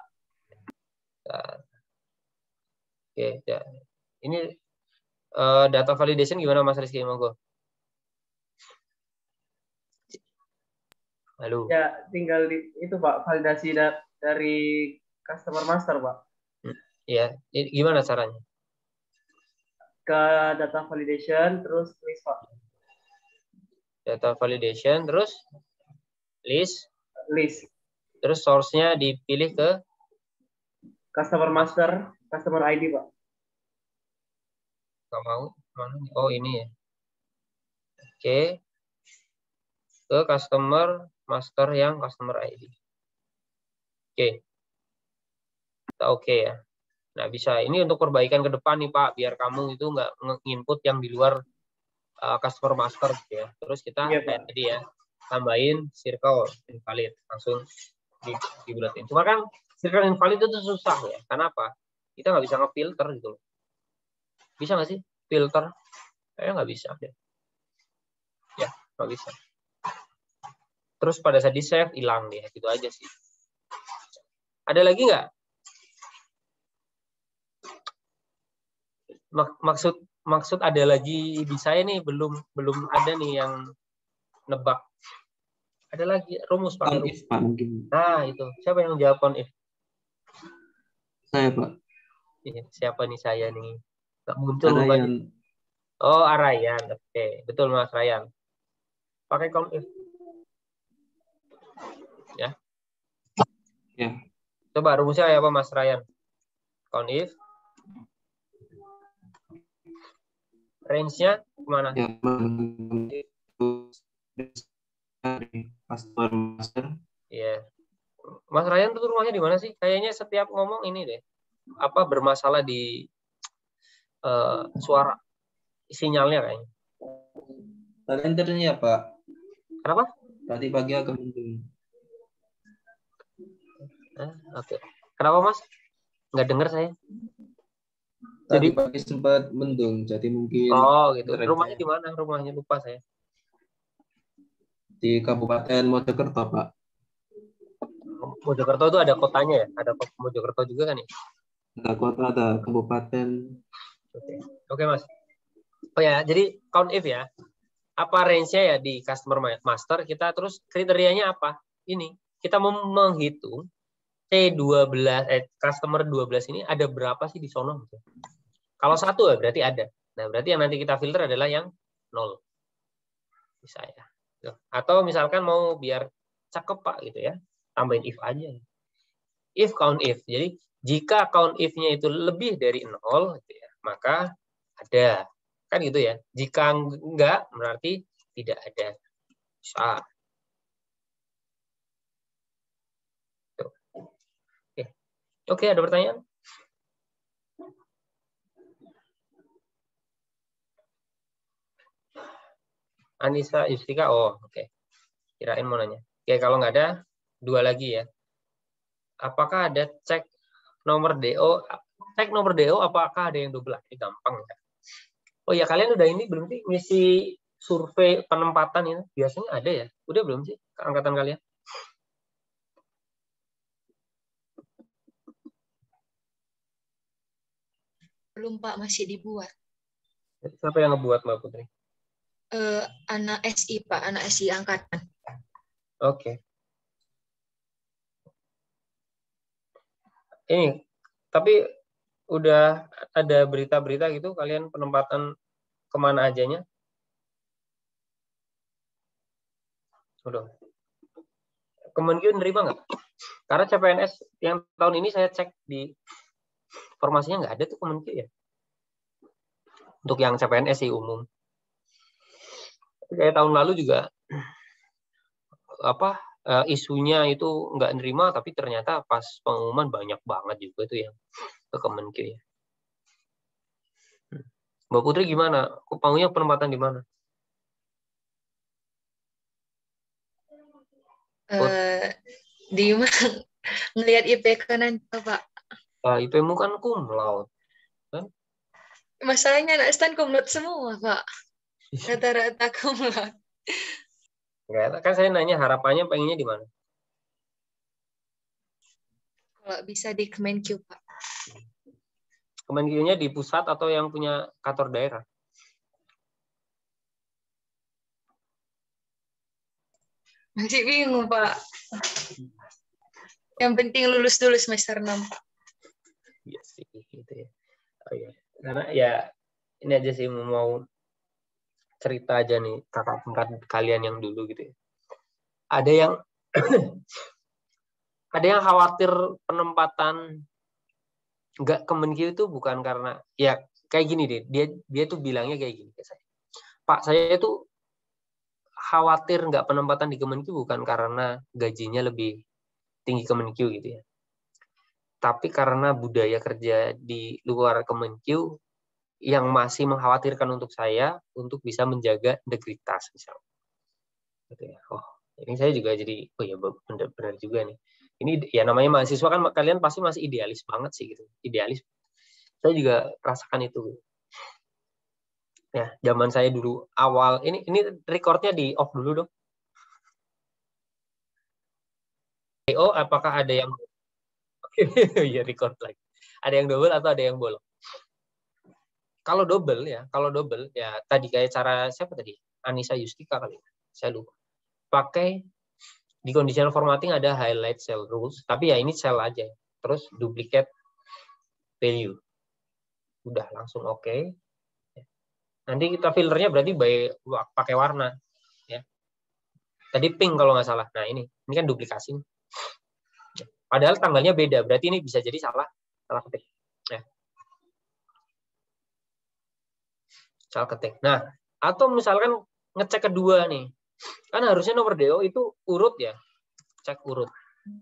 Oke, ya. Ini data validation gimana Mas Rizky? Monggo. Halo. Ya, tinggal itu Pak, validasi dari customer master, Pak. Ya, gimana caranya? Ke data validation, terus list, Pak. Data validation, terus list. Terus source-nya dipilih ke customer master, customer ID, Pak. Nggak mau? Oh, ini ya. Oke. Ke customer master yang customer ID. Oke. Kita oke ya. Nah, bisa. Ini untuk perbaikan ke depan nih, Pak. Biar kamu itu nggak nge-input yang di luar customer master gitu ya. Terus kita kayak tadi ya, tambahin circle invalid. Langsung dibulatin. Cuma kan circle invalid itu susah ya. Kenapa? Kita nggak bisa nge-filter gitu loh. Bisa nggak sih? Filter? Kayaknya nggak bisa deh. Ya, nggak bisa. Terus pada saat di-save, hilang deh. Gitu aja sih. Ada lagi nggak? Maksud ada lagi di saya nih, belum ada nih yang nebak. Ada lagi rumus pakai rumus. Pak, mungkin. Nah, itu. Siapa yang jawab count if? Saya, Pak. Siapa nih saya nih? Nggak muncul rupanya. Arayan. Oh, Arayan. Oke, betul Mas Rayan. Pakai count if. Ya. Ya. Coba rumusnya apa Mas Rayan? Count if. Range-nya kemana? Ya, customer master. Iya. Mas Ryan tuh rumahnya di mana sih? Kayaknya setiap ngomong ini deh. Apa bermasalah di suara sinyalnya kayaknya. Kalendernya, Pak. Kenapa? Tadi pagi agak mendung. Oke. Kenapa Mas? Nggak dengar saya. Tadi pagi sempat mendung, jadi mungkin. Oh gitu. Rumahnya di mana? Rumahnya lupa saya. Di Kabupaten Mojokerto, Pak. Mojokerto itu ada kotanya ya? Ada Mojokerto juga kan ya? Ada kota, ada kabupaten. Oke, Mas. Oh ya, jadi count if ya. Apa range-nya ya di customer master kita, terus kriterianya apa? Ini, kita menghitung T12 customer 12 ini ada berapa sih di sono? Kalau 1 ya berarti ada. Nah, berarti yang nanti kita filter adalah yang 0. Bisa ya. Atau misalkan mau biar cakep Pak gitu ya. Tambahin if aja. If count if. Jadi jika count if-nya itu lebih dari 0 gitu ya, maka ada. Kan gitu ya. Jika enggak berarti tidak ada. Bisa. Oke, ada pertanyaan? Anissa Yustika, oh oke. Kirain mau nanya. Oke, kalau nggak ada, 2 lagi ya. Apakah ada cek nomor DO? Cek nomor DO apakah ada yang double? Ini gampang ya. Oh ya, kalian udah ini belum sih ngisi survei penempatan ini? Biasanya ada ya? Udah belum sih angkatan kalian? Belum Pak, masih dibuat. Siapa yang ngebuat Mbak Putri? Anak SI Pak, anak SI angkatan. Oke. Ini, tapi udah ada berita-berita gitu kalian penempatan kemana ajanya? Udah. Kemenkiu nerima nggak? Karena CPNS yang tahun ini saya cek di formasinya nggak ada tuh Kemenkiu ya. Untuk yang CPNS sih umum. Kayak tahun lalu juga isunya itu nggak nerima, tapi ternyata pas pengumuman banyak banget juga tuh yang ke Kemenkiu ya. Mbak Putri gimana? Maunya penempatan di mana? Di mana? Ngelihat IPK nanti Pak. IP-mu kan cum laude, kan? Masalahnya anak stan cum laude semua Pak. Rata-rata cum laude. Enggak, kan saya nanya harapannya pengennya di mana? Kalau bisa di Kemenkiu Pak. Kemenkiunya di pusat atau yang punya kantor daerah? Masih bingung Pak. Yang penting lulus dulu semester 6. Iya sih, gitu ya. Oh, ya. Karena ya ini aja sih mau cerita aja nih kakak tingkat kalian yang dulu gitu ya. Ada yang ada yang khawatir penempatan nggak Kemenkiu itu bukan karena ya kayak gini deh, dia tuh bilangnya kayak gini ke saya. Pak, saya itu khawatir nggak penempatan di Kemenkiu bukan karena gajinya lebih tinggi Kemenkiu gitu ya. Tapi karena budaya kerja di luar Kemenkiu yang masih mengkhawatirkan untuk saya untuk bisa menjaga integritas misalnya. Gitu ya. Oh, ini saya juga jadi oh ya benar juga nih. Ini ya namanya mahasiswa kan kalian pasti masih idealis banget sih gitu. Idealis. Saya juga rasakan itu. Ya, zaman saya dulu awal ini recordnya di off dulu dong. Oh, apakah ada yang ya record lagi? Ada yang double atau ada yang bolong? Kalau double ya tadi kayak cara siapa tadi? Anissa Yustika kali. Saya lupa. Pakai di conditional formatting ada highlight cell rules, tapi ya ini cell aja. Terus duplicate value. Udah langsung oke. Nanti kita filternya berarti pakai warna ya. Tadi pink kalau nggak salah. Nah, ini kan duplikasi. Padahal tanggalnya beda, berarti ini bisa jadi salah ketik. Ya. Salah ketik. Nah, atau misalkan ngecek kedua nih. Kan harusnya nomor DO itu urut ya. Cek urut.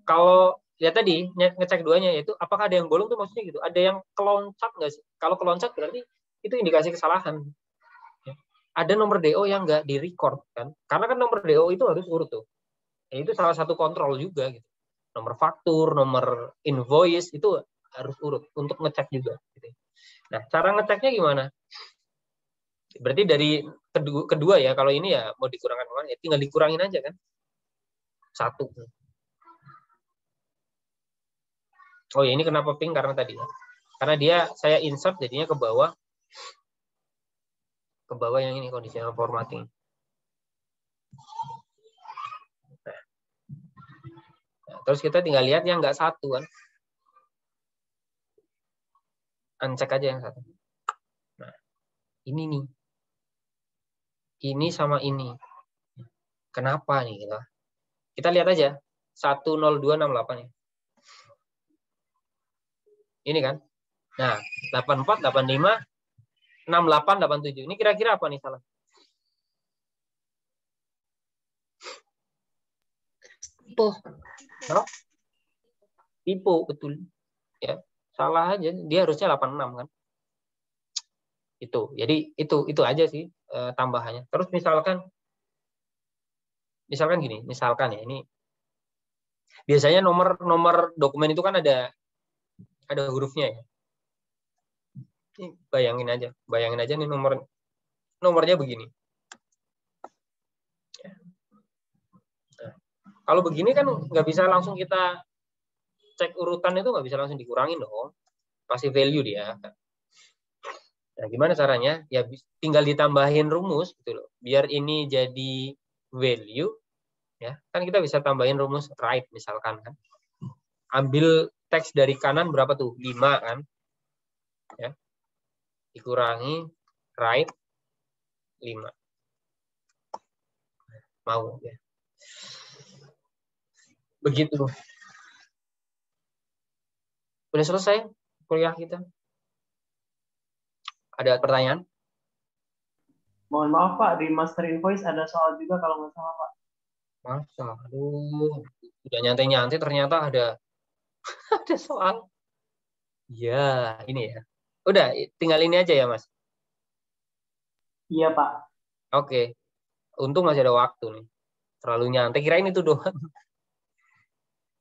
Kalau ya tadi ngecek duanya yaitu apakah ada yang bolong tuh maksudnya gitu. Ada yang keloncat nggak sih? Kalau keloncat berarti itu indikasi kesalahan. Ya. Ada nomor DO yang nggak di-record kan. Karena kan nomor DO itu harus urut tuh. Ya, itu salah satu kontrol juga gitu. Nomor faktur, nomor invoice itu harus urut untuk ngecek juga. Gitu. Nah, cara ngeceknya gimana? Berarti dari kedua ya, kalau ini ya mau dikurangkan ya tinggal dikurangin aja kan. 1. Oh ya, ini kenapa pink karena tadi ya. Karena dia saya insert jadinya ke bawah. Ke bawah yang ini conditional formatting. Nah, terus kita tinggal lihat yang nggak 1 kan. Uncheck aja yang 1. Nah, ini nih. Ini sama ini. Kenapa nih gitu? Kita lihat aja 10268 ya. Ini kan. Nah, 84, 85, 68, 87. Ini kira-kira apa nih salah? Tipe. No? Tipe, betul. Ya, salah aja. Dia harusnya 86 kan. Itu. Jadi itu aja sih tambahannya. Terus misalkan gini, misalkan ya ini biasanya nomor dokumen itu kan ada hurufnya ya. Ini bayangin aja nih nomornya begini. Nah, kalau begini kan nggak bisa langsung kita cek urutan, itu nggak bisa langsung dikurangin dong. Pasti value dia. Nah, gimana caranya? Ya tinggal ditambahin rumus gitu loh. Biar ini jadi value ya. Kan kita bisa tambahin rumus right misalkan kan. Ambil teks dari kanan berapa tuh? 5 kan. Ya. Dikurangi right 5. Mau ya. Begitu. Udah selesai kuliah kita. Ada pertanyaan? Mohon maaf Pak, di master invoice ada soal juga kalau nggak salah Pak. Masa, aduh, udah nyantai-nyantai ternyata ada soal. Ya, ini ya. Udah, tinggal ini aja ya Mas. Iya Pak. Oke, untung masih ada waktu nih. Terlalu nyantai, kirain itu doang.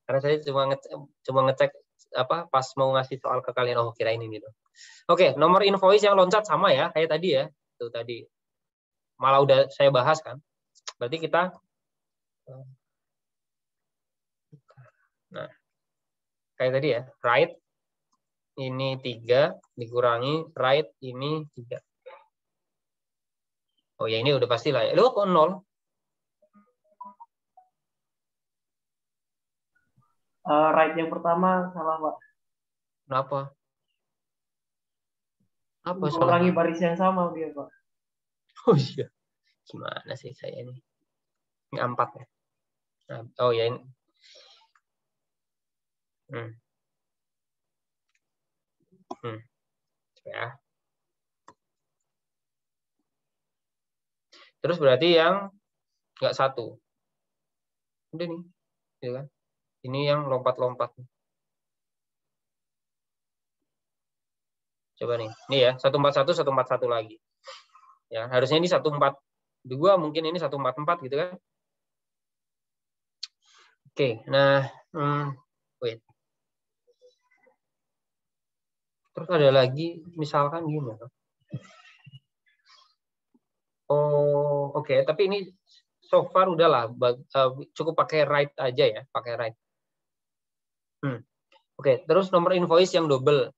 Karena saya cuma ngecek apa pas mau ngasih soal ke kalian, oh kirain ini doang. Oke, nomor invoice yang loncat sama ya, kayak tadi ya. Tuh tadi. Malah udah saya bahas kan. Berarti kita nah, kayak tadi ya, right ini 3 dikurangi right ini 3. Oh ya, ini udah pasti lah ya. Lu kok 0? Right yang pertama salah Pak. Kenapa? Apa Mengurangi salah? baris yang sama dia Pak. Oh iya. Gimana sih saya ini? Ini 4 ya. Nah, oh ya ini. Ya. Terus berarti yang nggak 1. Udah nih, ya kan? Ini yang lompat-lompat. Coba nih, ini ya 141, 141 lagi. Ya harusnya ini 142, mungkin ini 144 gitu kan? Oke, nah, wait. Terus ada lagi, misalkan gimana? Oh, oke. Tapi ini so far udahlah, cukup pakai right aja ya, pakai right. Oke, terus nomor invoice yang double.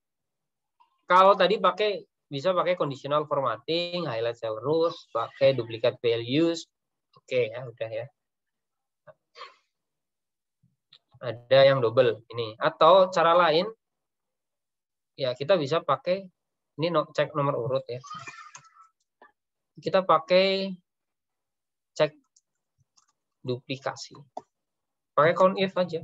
Kalau tadi pakai bisa pakai conditional formatting, highlight cell rows, pakai duplicate values. Oke ya, udah ya. Ada yang double ini. Atau cara lain, ya kita bisa pakai, ini cek nomor urut ya. Kita pakai cek duplikasi. Pakai COUNTIF aja.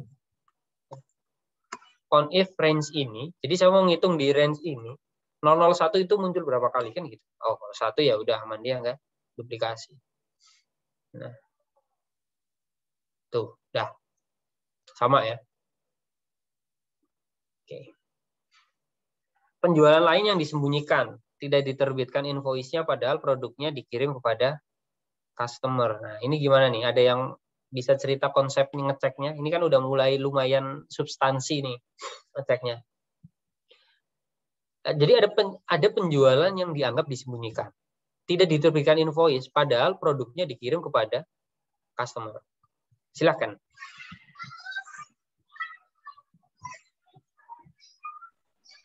COUNTIF range ini, jadi saya mau ngitung di range ini, 001 itu muncul berapa kali kan gitu. Oh, 1 ya udah aman dia enggak duplikasi. Nah. Tuh, dah. Sama ya. Oke. Penjualan lain yang disembunyikan, tidak diterbitkan invoice-nya padahal produknya dikirim kepada customer. Nah, ini gimana nih? Ada yang bisa cerita konsep ngeceknya? Ini kan udah mulai lumayan substansi nih ngeceknya. Jadi ada penjualan yang dianggap disembunyikan. Tidak diterbitkan invoice, padahal produknya dikirim kepada customer. Silakan.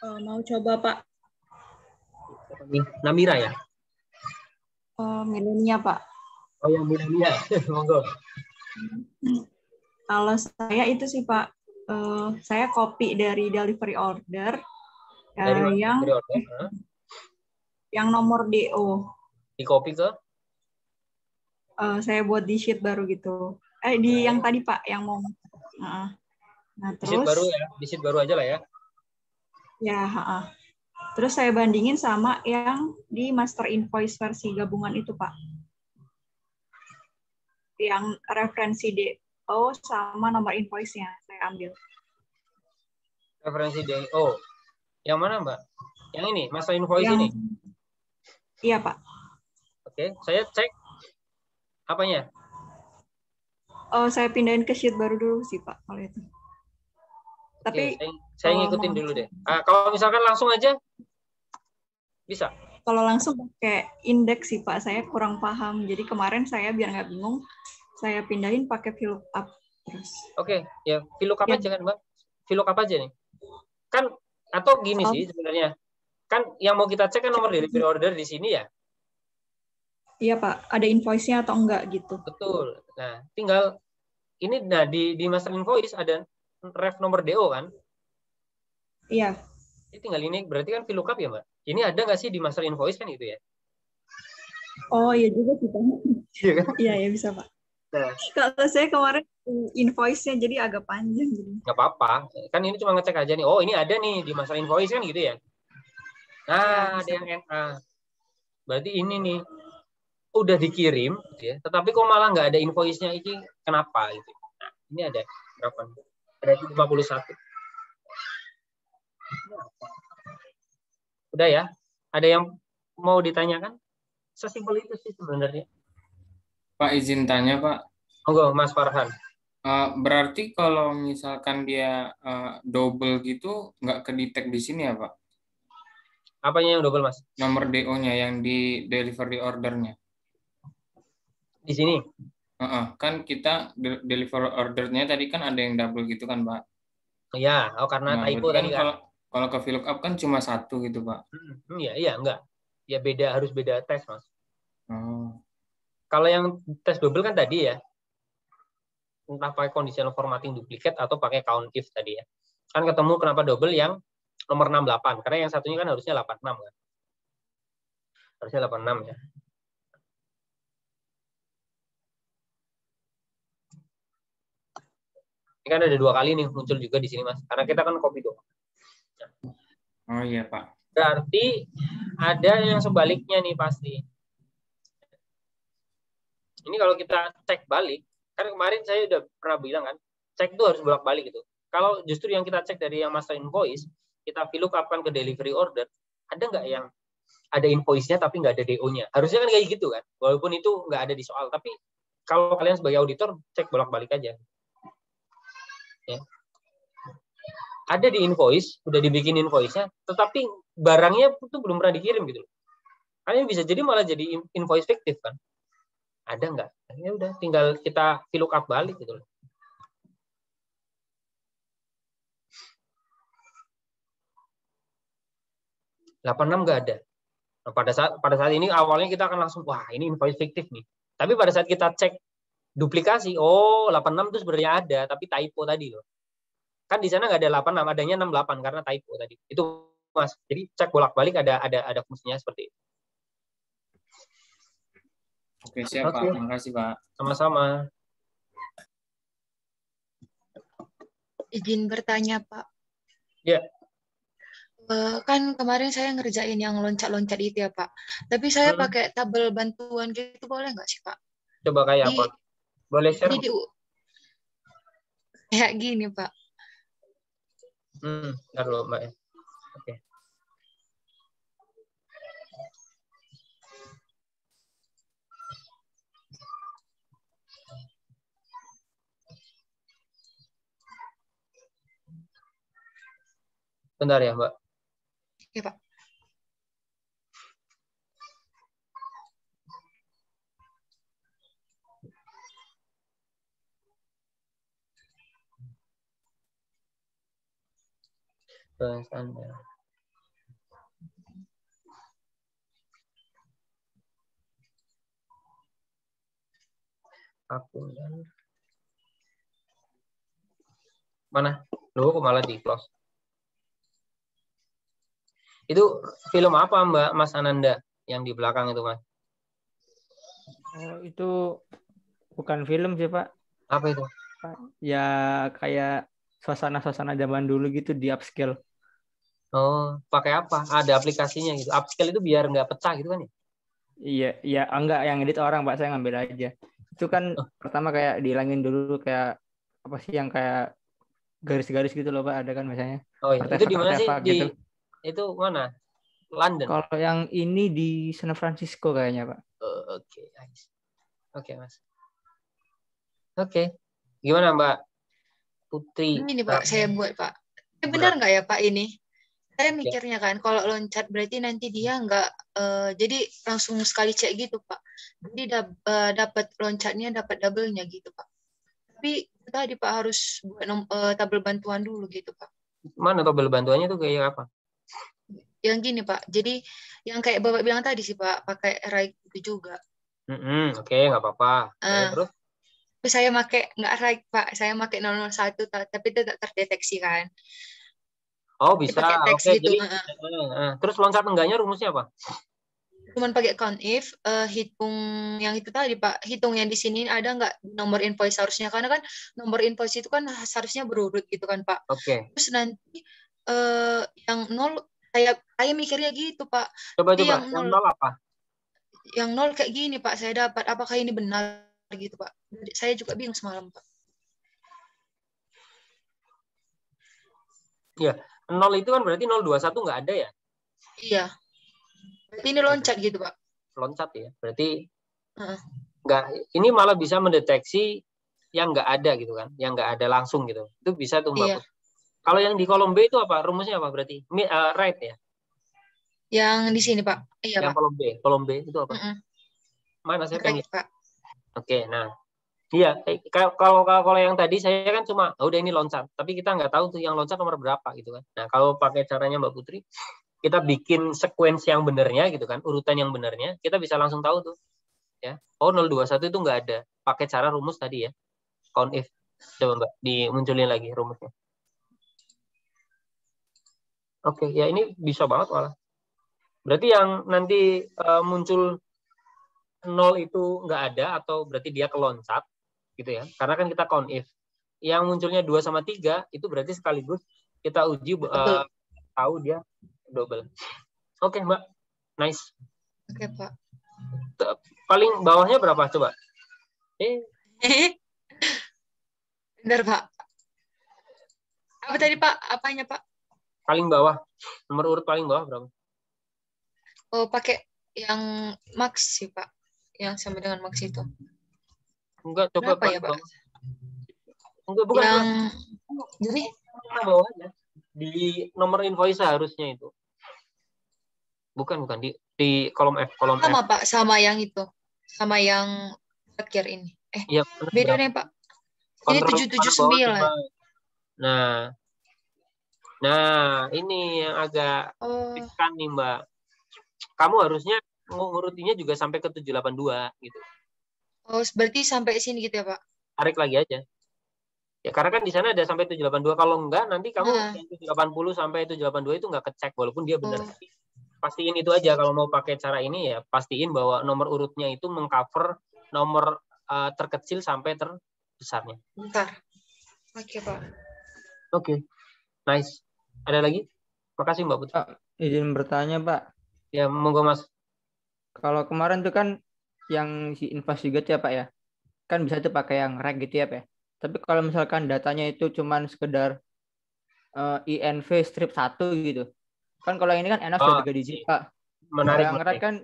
Mau coba, Pak? Namira ya? Milenia, Pak. Oh, yang Milenia. Monggo. Kalau saya itu sih, Pak, saya copy dari delivery order. Yang nomor DO. Di copy ke? Saya buat di sheet baru gitu. Di yang tadi Pak, yang mau. Nah, terus. Di sheet baru ya, di sheet baru aja lah ya. Ya, terus saya bandingin sama yang di master invoice versi gabungan itu Pak. Yang referensi DO sama nomor invoice-nya saya ambil. Referensi DO. Yang mana, Mbak? Yang ini, master invoice ini? Iya, Pak. Oke, saya cek apanya? Saya pindahin ke sheet baru dulu sih, Pak, kalau itu. Tapi saya ngikutin dulu deh. Kalau misalkan langsung aja, bisa? Kalau langsung pakai indeks sih, Pak. Saya kurang paham. Jadi kemarin saya biar nggak bingung, saya pindahin pakai VLOOKUP terus. Oke, ya VLOOKUP aja kan, Mbak? VLOOKUP aja nih. Kan atau gini sih sebenarnya. Kan yang mau kita cek kan nomor delivery order di sini ya. Iya, Pak. Ada invoice-nya atau enggak gitu. Betul. Nah, tinggal ini di master invoice ada ref nomor DO kan? Iya. Ini tinggal ini berarti kan VLOOKUP ya, Mbak? Ini ada nggak sih di master invoice kan gitu ya? Oh, iya juga sih, Pak. Iya kan? Iya, ya bisa, Pak. Nah. Kalau saya kemarin invoice-nya jadi agak panjang. Nggak apa-apa. Kan ini cuma ngecek aja nih. Oh, ini ada nih di master invoice kan gitu ya? Nah, ada yang NA. Berarti ini nih udah dikirim, gitu ya. Tetapi kok malah nggak ada invoice-nya ini, kenapa? Gitu. Nah, ini ada berapa? Ada 51. Udah ya? Ada yang mau ditanyakan? Sesimpel itu sih sebenarnya. Pak, izin tanya, Pak. Monggo, Mas Farhan. Berarti kalau misalkan dia double gitu, nggak kedetek di sini ya, Pak? Apanya yang double, Mas? Nomor DO-nya yang di delivery order-nya. Di sini? Kan kita delivery order-nya tadi kan ada yang double gitu kan, Pak? Iya, karena typo tadi kan. Kalau ke VLOOKUP kan cuma satu gitu, Pak. Iya, enggak. Ya harus beda tes, Mas. Oh. Kalau yang tes double kan tadi ya, entah pakai conditional formatting duplicate atau pakai COUNTIF tadi ya. Kan ketemu kenapa double yang nomor 68, karena yang satunya kan harusnya 86 kan. Harusnya 86 ya. Ini kan ada 2 kali nih muncul juga di sini, Mas. Karena kita kan copy doang. Oh iya, Pak. Berarti ada yang sebaliknya nih pasti. Ini kalau kita cek balik, kan kemarin saya udah pernah bilang kan, cek itu harus bolak-balik gitu. Kalau justru yang kita cek dari yang master invoice, kita VLOOKUP-kan ke delivery order, ada nggak yang ada invoice-nya tapi nggak ada DO-nya? Harusnya kan kayak gitu kan, walaupun itu nggak ada di soal. Tapi kalau kalian sebagai auditor, cek bolak-balik aja. Ya. Ada di invoice, udah dibikin invoice-nya, tetapi barangnya itu belum pernah dikirim gitu. Kalian bisa jadi malah jadi invoice fiktif kan? Ada nggak? Ya udah, tinggal kita VLOOKUP balik gitu loh. (86) nggak ada. Nah, pada saat ini awalnya kita akan langsung, wah ini invoice fiktif nih. Tapi pada saat kita cek duplikasi, oh 86 itu sebenarnya ada, tapi typo tadi loh. Kan di sana nggak ada 86, adanya 68 karena typo tadi. Itu Mas. Jadi cek bolak-balik ada fungsinya seperti itu. Oke, siap Pak. Terima kasih Pak. Sama-sama. Izin bertanya Pak. Ya. Kan kemarin saya ngerjain yang loncat-loncat itu ya Pak. Tapi saya pakai tabel bantuan gitu, boleh nggak sih Pak? Coba kayak apa? Boleh share? Jadi kayak gini Pak. Ntar dulu Mbak ya. Oke. Bentar ya Mbak. Oke Pak. Bahasanya. Aku mana? Loh, kok malah di close? Itu film apa Mbak Mas Ananda yang di belakang itu Mas? Oh, itu bukan film sih Pak. Apa itu? Ya kayak suasana-suasana zaman dulu gitu di upscale. Oh, pakai apa? Ada aplikasinya gitu. Upscale itu biar nggak pecah gitu kan ya? Iya, ya enggak yang edit orang Pak, saya ngambil aja. Itu kan pertama kayak dihilangin dulu kayak apa sih yang kayak garis-garis gitu loh Pak, ada kan misalnya. Oh iya, itu di mana sih? Gitu. Itu mana? London. Kalau yang ini di San Francisco kayaknya Pak. Oke, nice. Oke Mas. Oke, gimana Mbak Putri? Ini Pak, saya buat Pak. Benar nggak ya Pak ini? Saya mikirnya kan, kalau loncat berarti nanti dia nggak, jadi langsung sekali cek gitu Pak. Jadi dapat loncatnya, dapat double-nya gitu Pak. Tapi tadi Pak harus buat tabel bantuan dulu gitu Pak. Mana tabel bantuannya tuh kayak apa? Yang gini Pak, jadi yang kayak Bapak bilang tadi sih Pak, pakai right itu juga. Oke, nggak apa-apa. Terus? Tapi saya pakai nggak right Pak, saya pakai 001 tapi tidak terdeteksi kan. Oh bisa, oke. Gitu. Jadi terus loncat enggaknya rumusnya apa? Cuman pakai COUNTIF, hitung yang itu tadi Pak, hitung yang di sini ada nggak nomor invoice harusnya, karena kan nomor invoice itu kan seharusnya berurut gitu kan Pak. Oke. Terus nanti yang 0 saya mikirnya gitu Pak. Coba yang 0 apa? Yang 0 kayak gini Pak, saya dapat, apakah ini benar gitu Pak? Saya juga bingung semalam Pak. Iya. 0 itu kan berarti 021 nggak ada ya? Iya. Berarti ini loncat gitu Pak? Loncat ya. Berarti nggak. Ini malah bisa mendeteksi yang nggak ada gitu kan? Yang nggak ada langsung gitu. Itu bisa tuh Mbak. Iya. Kalau yang di kolom B itu apa? Rumusnya apa berarti? Right ya? Yang di sini Pak? Iya yang Pak. Kolom B. Kolom B itu apa? Mana saya pengen? Pak. Oke, nah. Iya, kalau yang tadi saya kan cuma udah ini loncat, tapi kita nggak tahu tuh yang loncat nomor berapa gitu kan. Nah, kalau pakai caranya Mbak Putri, kita bikin sequence yang benernya gitu kan, urutan yang benernya, kita bisa langsung tahu tuh. Ya. Oh, 021 itu nggak ada. Pakai cara rumus tadi ya. COUNTIF. Coba Mbak dimunculin lagi rumusnya. Oke, ya ini bisa banget malah. Berarti yang nanti muncul 0 itu nggak ada atau berarti dia keloncat gitu ya. Karena kan kita COUNTIF. Yang munculnya 2 sama 3 itu berarti sekaligus kita uji tahu dia double. Oke, Mbak. Nice. Oke, Pak. Paling bawahnya berapa coba? Benar, Pak. Apa tadi, Pak? Apanya, Pak? Paling bawah. Nomor urut paling bawah berapa? Oh, pakai yang max sih, Pak. Yang sama dengan max itu. Enggak, coba berapa ya, Pak? Enggak, bukan. Yang jadi bawah aja. Di nomor invoice seharusnya itu. Bukan di kolom F, sama F. Pak, sama yang itu. Sama yang terakhir ini. Ya, beda nih, Pak. Ini 779. Nah, ini yang agak riskan nih, Mbak. kamu harusnya ngurutinya juga sampai ke 782 gitu. Oh, berarti sampai sini gitu ya, Pak? Tarik lagi aja. Ya karena kan di sana ada sampai 782. Kalau enggak nanti kamu yang 780 sampai 782 itu enggak kecek walaupun dia benar. Pastiin itu aja kalau mau pakai cara ini ya, pastiin bahwa nomor urutnya itu mengcover nomor terkecil sampai terbesarnya. Bentar. Oke, Pak. Oke. Nice. Ada lagi? Makasih Mbak Putri. Izin bertanya, Pak. Ya, monggo Mas. Kalau kemarin tuh kan yang si investigate ya, Pak ya. Kan bisa tuh pakai yang reg gitu ya, Pak. Tapi kalau misalkan datanya itu cuman sekedar INV strip 1 gitu. Kan kalau ini kan enak sudah 3 digit, Pak. Menarik. Yang reg kan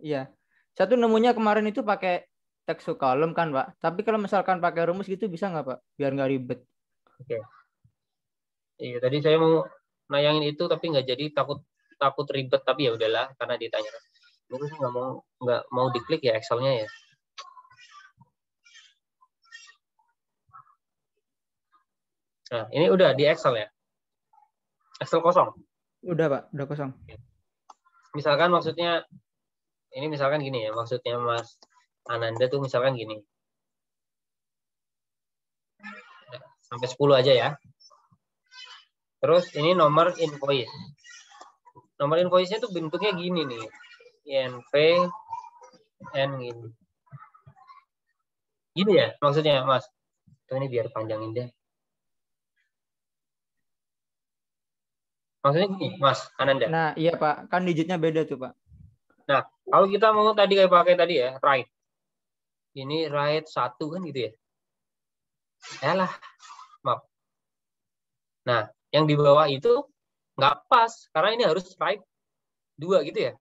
iya. Satu nemunya kemarin itu pakai text to column kan, Pak. Tapi kalau misalkan pakai rumus gitu bisa nggak, Pak? Biar nggak ribet. Oke. Iya, tadi saya mau nayangin itu tapi nggak jadi, takut ribet, tapi ya udahlah karena ditanya. Terus nggak mau diklik ya Excel-nya ya. Nah, ini udah di Excel ya. Excel kosong. Udah, Pak, udah kosong. Misalkan maksudnya ini misalkan gini ya, maksudnya Mas Ananda tuh misalkan gini. Sampai 10 aja ya. Terus ini nomor invoice. Nomor invoice-nya tuh bentuknya gini nih. INV N gini. Gini ya maksudnya Mas. Tuh ini biar panjangin deh. Maksudnya gini, Mas Ananda. Nah, iya Pak, kan digitnya beda tuh Pak. Nah, kalau kita mau tadi kayak pakai tadi ya, right. Ini right 1 kan gitu ya. Yalah, maaf. Nah, yang di bawah itu nggak pas, karena ini harus right 2 gitu ya.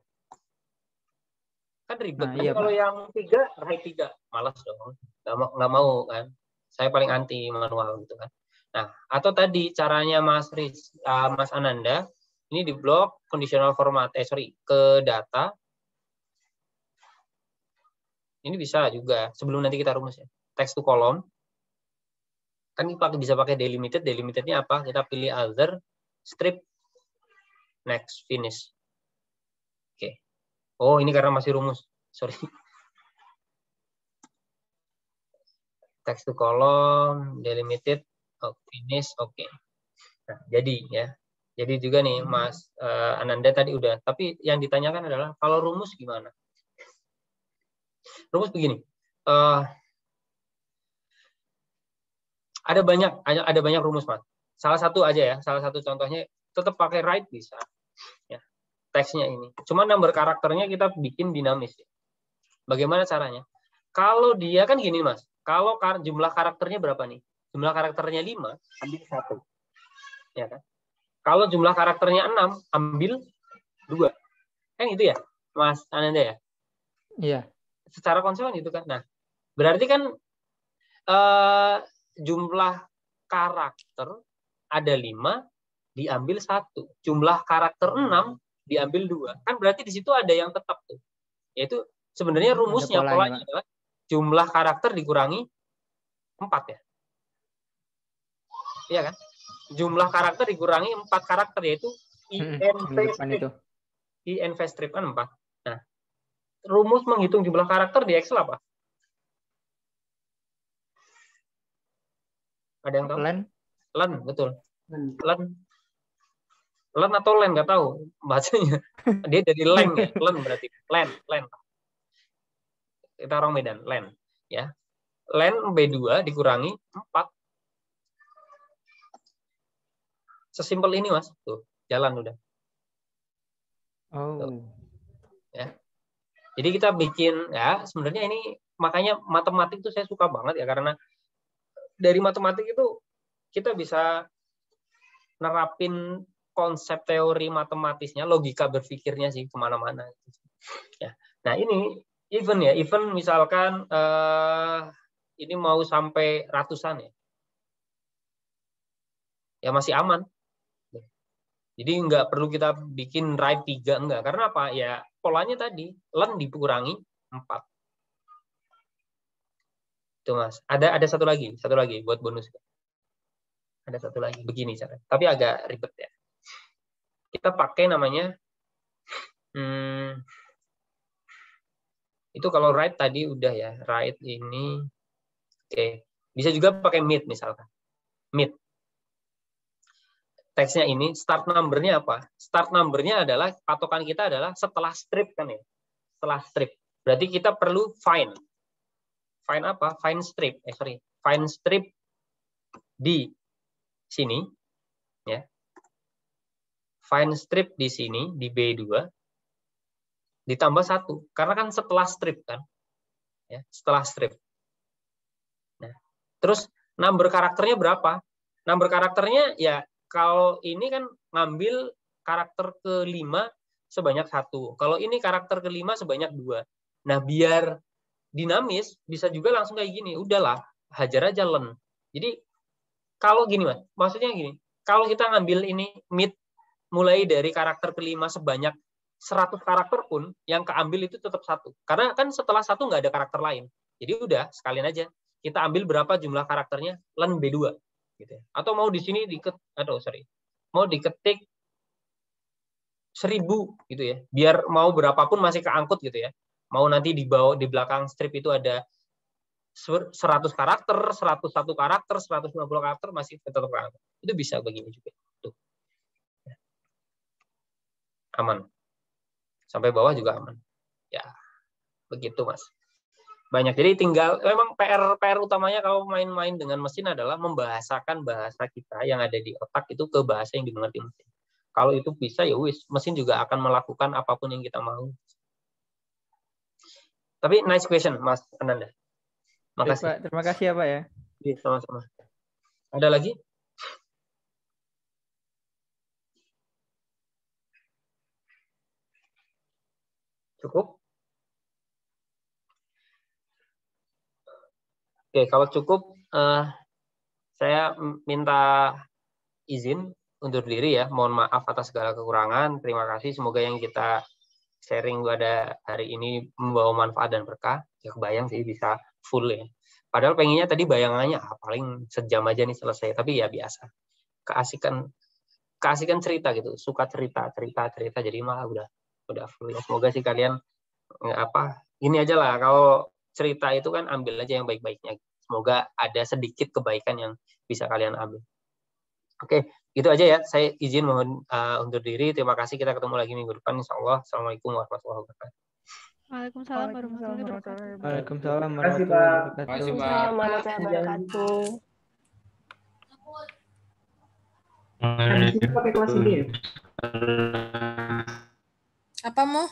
Kan ribet. Nah, iya, kalau Pak. yang 3, right 3. Malas dong. Nggak mau kan. Saya paling anti manual gitu kan. Nah, atau tadi caranya Mas Ananda, ini di blok conditional format, ke data. Ini bisa juga, sebelum nanti kita rumus ya. Text to column. Kan bisa pakai delimited. Delimitednya apa? Kita pilih other, strip, next, finish. Oke. Oh, ini karena masih rumus. Sorry. Text to column, delimited, finish, oke. Nah, jadi ya. Jadi juga nih Mas Ananda tadi udah. Tapi yang ditanyakan adalah kalau rumus gimana? Rumus begini. Ada banyak rumus Mas. Salah satu aja ya. Salah satu contohnya tetap pakai right bisa. Ya. Teksnya ini. Cuma number karakternya kita bikin dinamis. Ya. Bagaimana caranya? Kalau dia kan gini Mas. Kalau jumlah karakternya berapa nih? Jumlah karakternya 5, ambil 1. Ya kan? Kalau jumlah karakternya 6, ambil 2. Kan itu ya, Mas Ananda ya? Iya. Secara konsep itu kan. Nah, berarti kan jumlah karakter ada 5, diambil 1. Jumlah karakter 6, diambil 2. Kan berarti di situ ada yang tetap tuh. Yaitu sebenarnya rumusnya, polanya adalah jumlah karakter dikurangi 4 ya. Iya kan? Jumlah karakter dikurangi 4 karakter, yaitu INV strip kan 4. Nah, rumus menghitung jumlah karakter di Excel apa? Ada yang tahu? Len, betul. Len atau len, nggak tahu bahasanya. Dia dari len ya, len berarti. Len. Kita orang Medan, len. Ya. Len B2 dikurangi 4. Sesimpel ini Mas, tuh jalan udah. Oh. Tuh. Ya. Jadi kita bikin ya sebenarnya ini makanya matematik itu saya suka banget ya karena dari matematik itu kita bisa nerapin konsep teori matematisnya, logika berpikirnya sih kemana-mana. Ya. Nah ini even misalkan ini mau sampai ratusan ya, ya masih aman. Jadi nggak perlu kita bikin right 3, enggak. Karena apa? Ya polanya tadi, len dikurangi 4. Itu Mas. Ada satu lagi buat bonus. Ada satu lagi, begini cara. Tapi agak ribet ya. Kita pakai namanya Itu kalau write tadi udah ya. Write ini. Oke. Bisa juga pakai mid misalkan. Mid. Teksnya ini, start number-nya apa? Start number-nya adalah, patokan kita adalah setelah strip kan ya. Setelah strip. Berarti kita perlu find. Find apa? Find strip. Find strip di sini. Ya. Find strip di sini, di B2. Ditambah 1. Karena kan setelah strip kan. Ya, setelah strip. Nah, terus number karakternya berapa? Number karakternya ya kalau ini kan ngambil karakter ke-5 sebanyak 1. Kalau ini karakter ke-5 sebanyak 2. Nah, biar dinamis bisa juga langsung kayak gini. Udahlah, hajar aja len. Jadi kalau gini Mas, maksudnya gini. Kalau kita ngambil ini mid mulai dari karakter ke-5 sebanyak 100 karakter pun yang keambil itu tetap 1. Karena kan setelah 1 nggak ada karakter lain. Jadi udah sekalian aja kita ambil berapa jumlah karakternya len B2 gitu ya. Atau mau di sini mau diketik 1000 gitu ya. Biar mau berapapun masih keangkut gitu ya. Mau nanti di bawah di belakang strip itu ada 100 karakter, 101 karakter, 150 karakter masih tetap keangkut. Itu bisa begini juga. Tuh. Aman. Sampai bawah juga aman. Ya, begitu Mas. Banyak. Jadi tinggal memang PR utamanya kalau main-main dengan mesin adalah membahasakan bahasa kita yang ada di otak itu ke bahasa yang dimengerti mesin. Kalau itu bisa ya wis, mesin juga akan melakukan apapun yang kita mau. Tapi nice question Mas Ananda. Makasih. Pak, terima kasih ya Pak ya. Iya, sama-sama. Ada lagi? Cukup? Oke, kalau cukup, saya minta izin undur diri ya. Mohon maaf atas segala kekurangan. Terima kasih. Semoga yang kita sharing pada hari ini membawa manfaat dan berkah. Ya kebayang sih bisa full ya. Padahal pengennya tadi bayangannya paling sejam aja nih selesai. Tapi ya biasa. Keasikan cerita gitu. Suka cerita. Jadi malah udah full ya. Semoga sih kalian ini aja lah. Kalau cerita itu kan ambil aja yang baik-baiknya. Semoga ada sedikit kebaikan yang bisa kalian ambil. Oke, gitu aja ya. Saya izin mohon undur diri. Terima kasih. Kita ketemu lagi minggu depan. Insyaallah. Assalamualaikum warahmatullahi wabarakatuh. Waalaikumsalam warahmatullahi wabarakatuh. Waalaikumsalam Terima kasih, warahmatullahi Pak. wabarakatuh. Waalaikumsalam warahmatullahi wabarakatuh. Pakai kelas ini ya? Apa mau?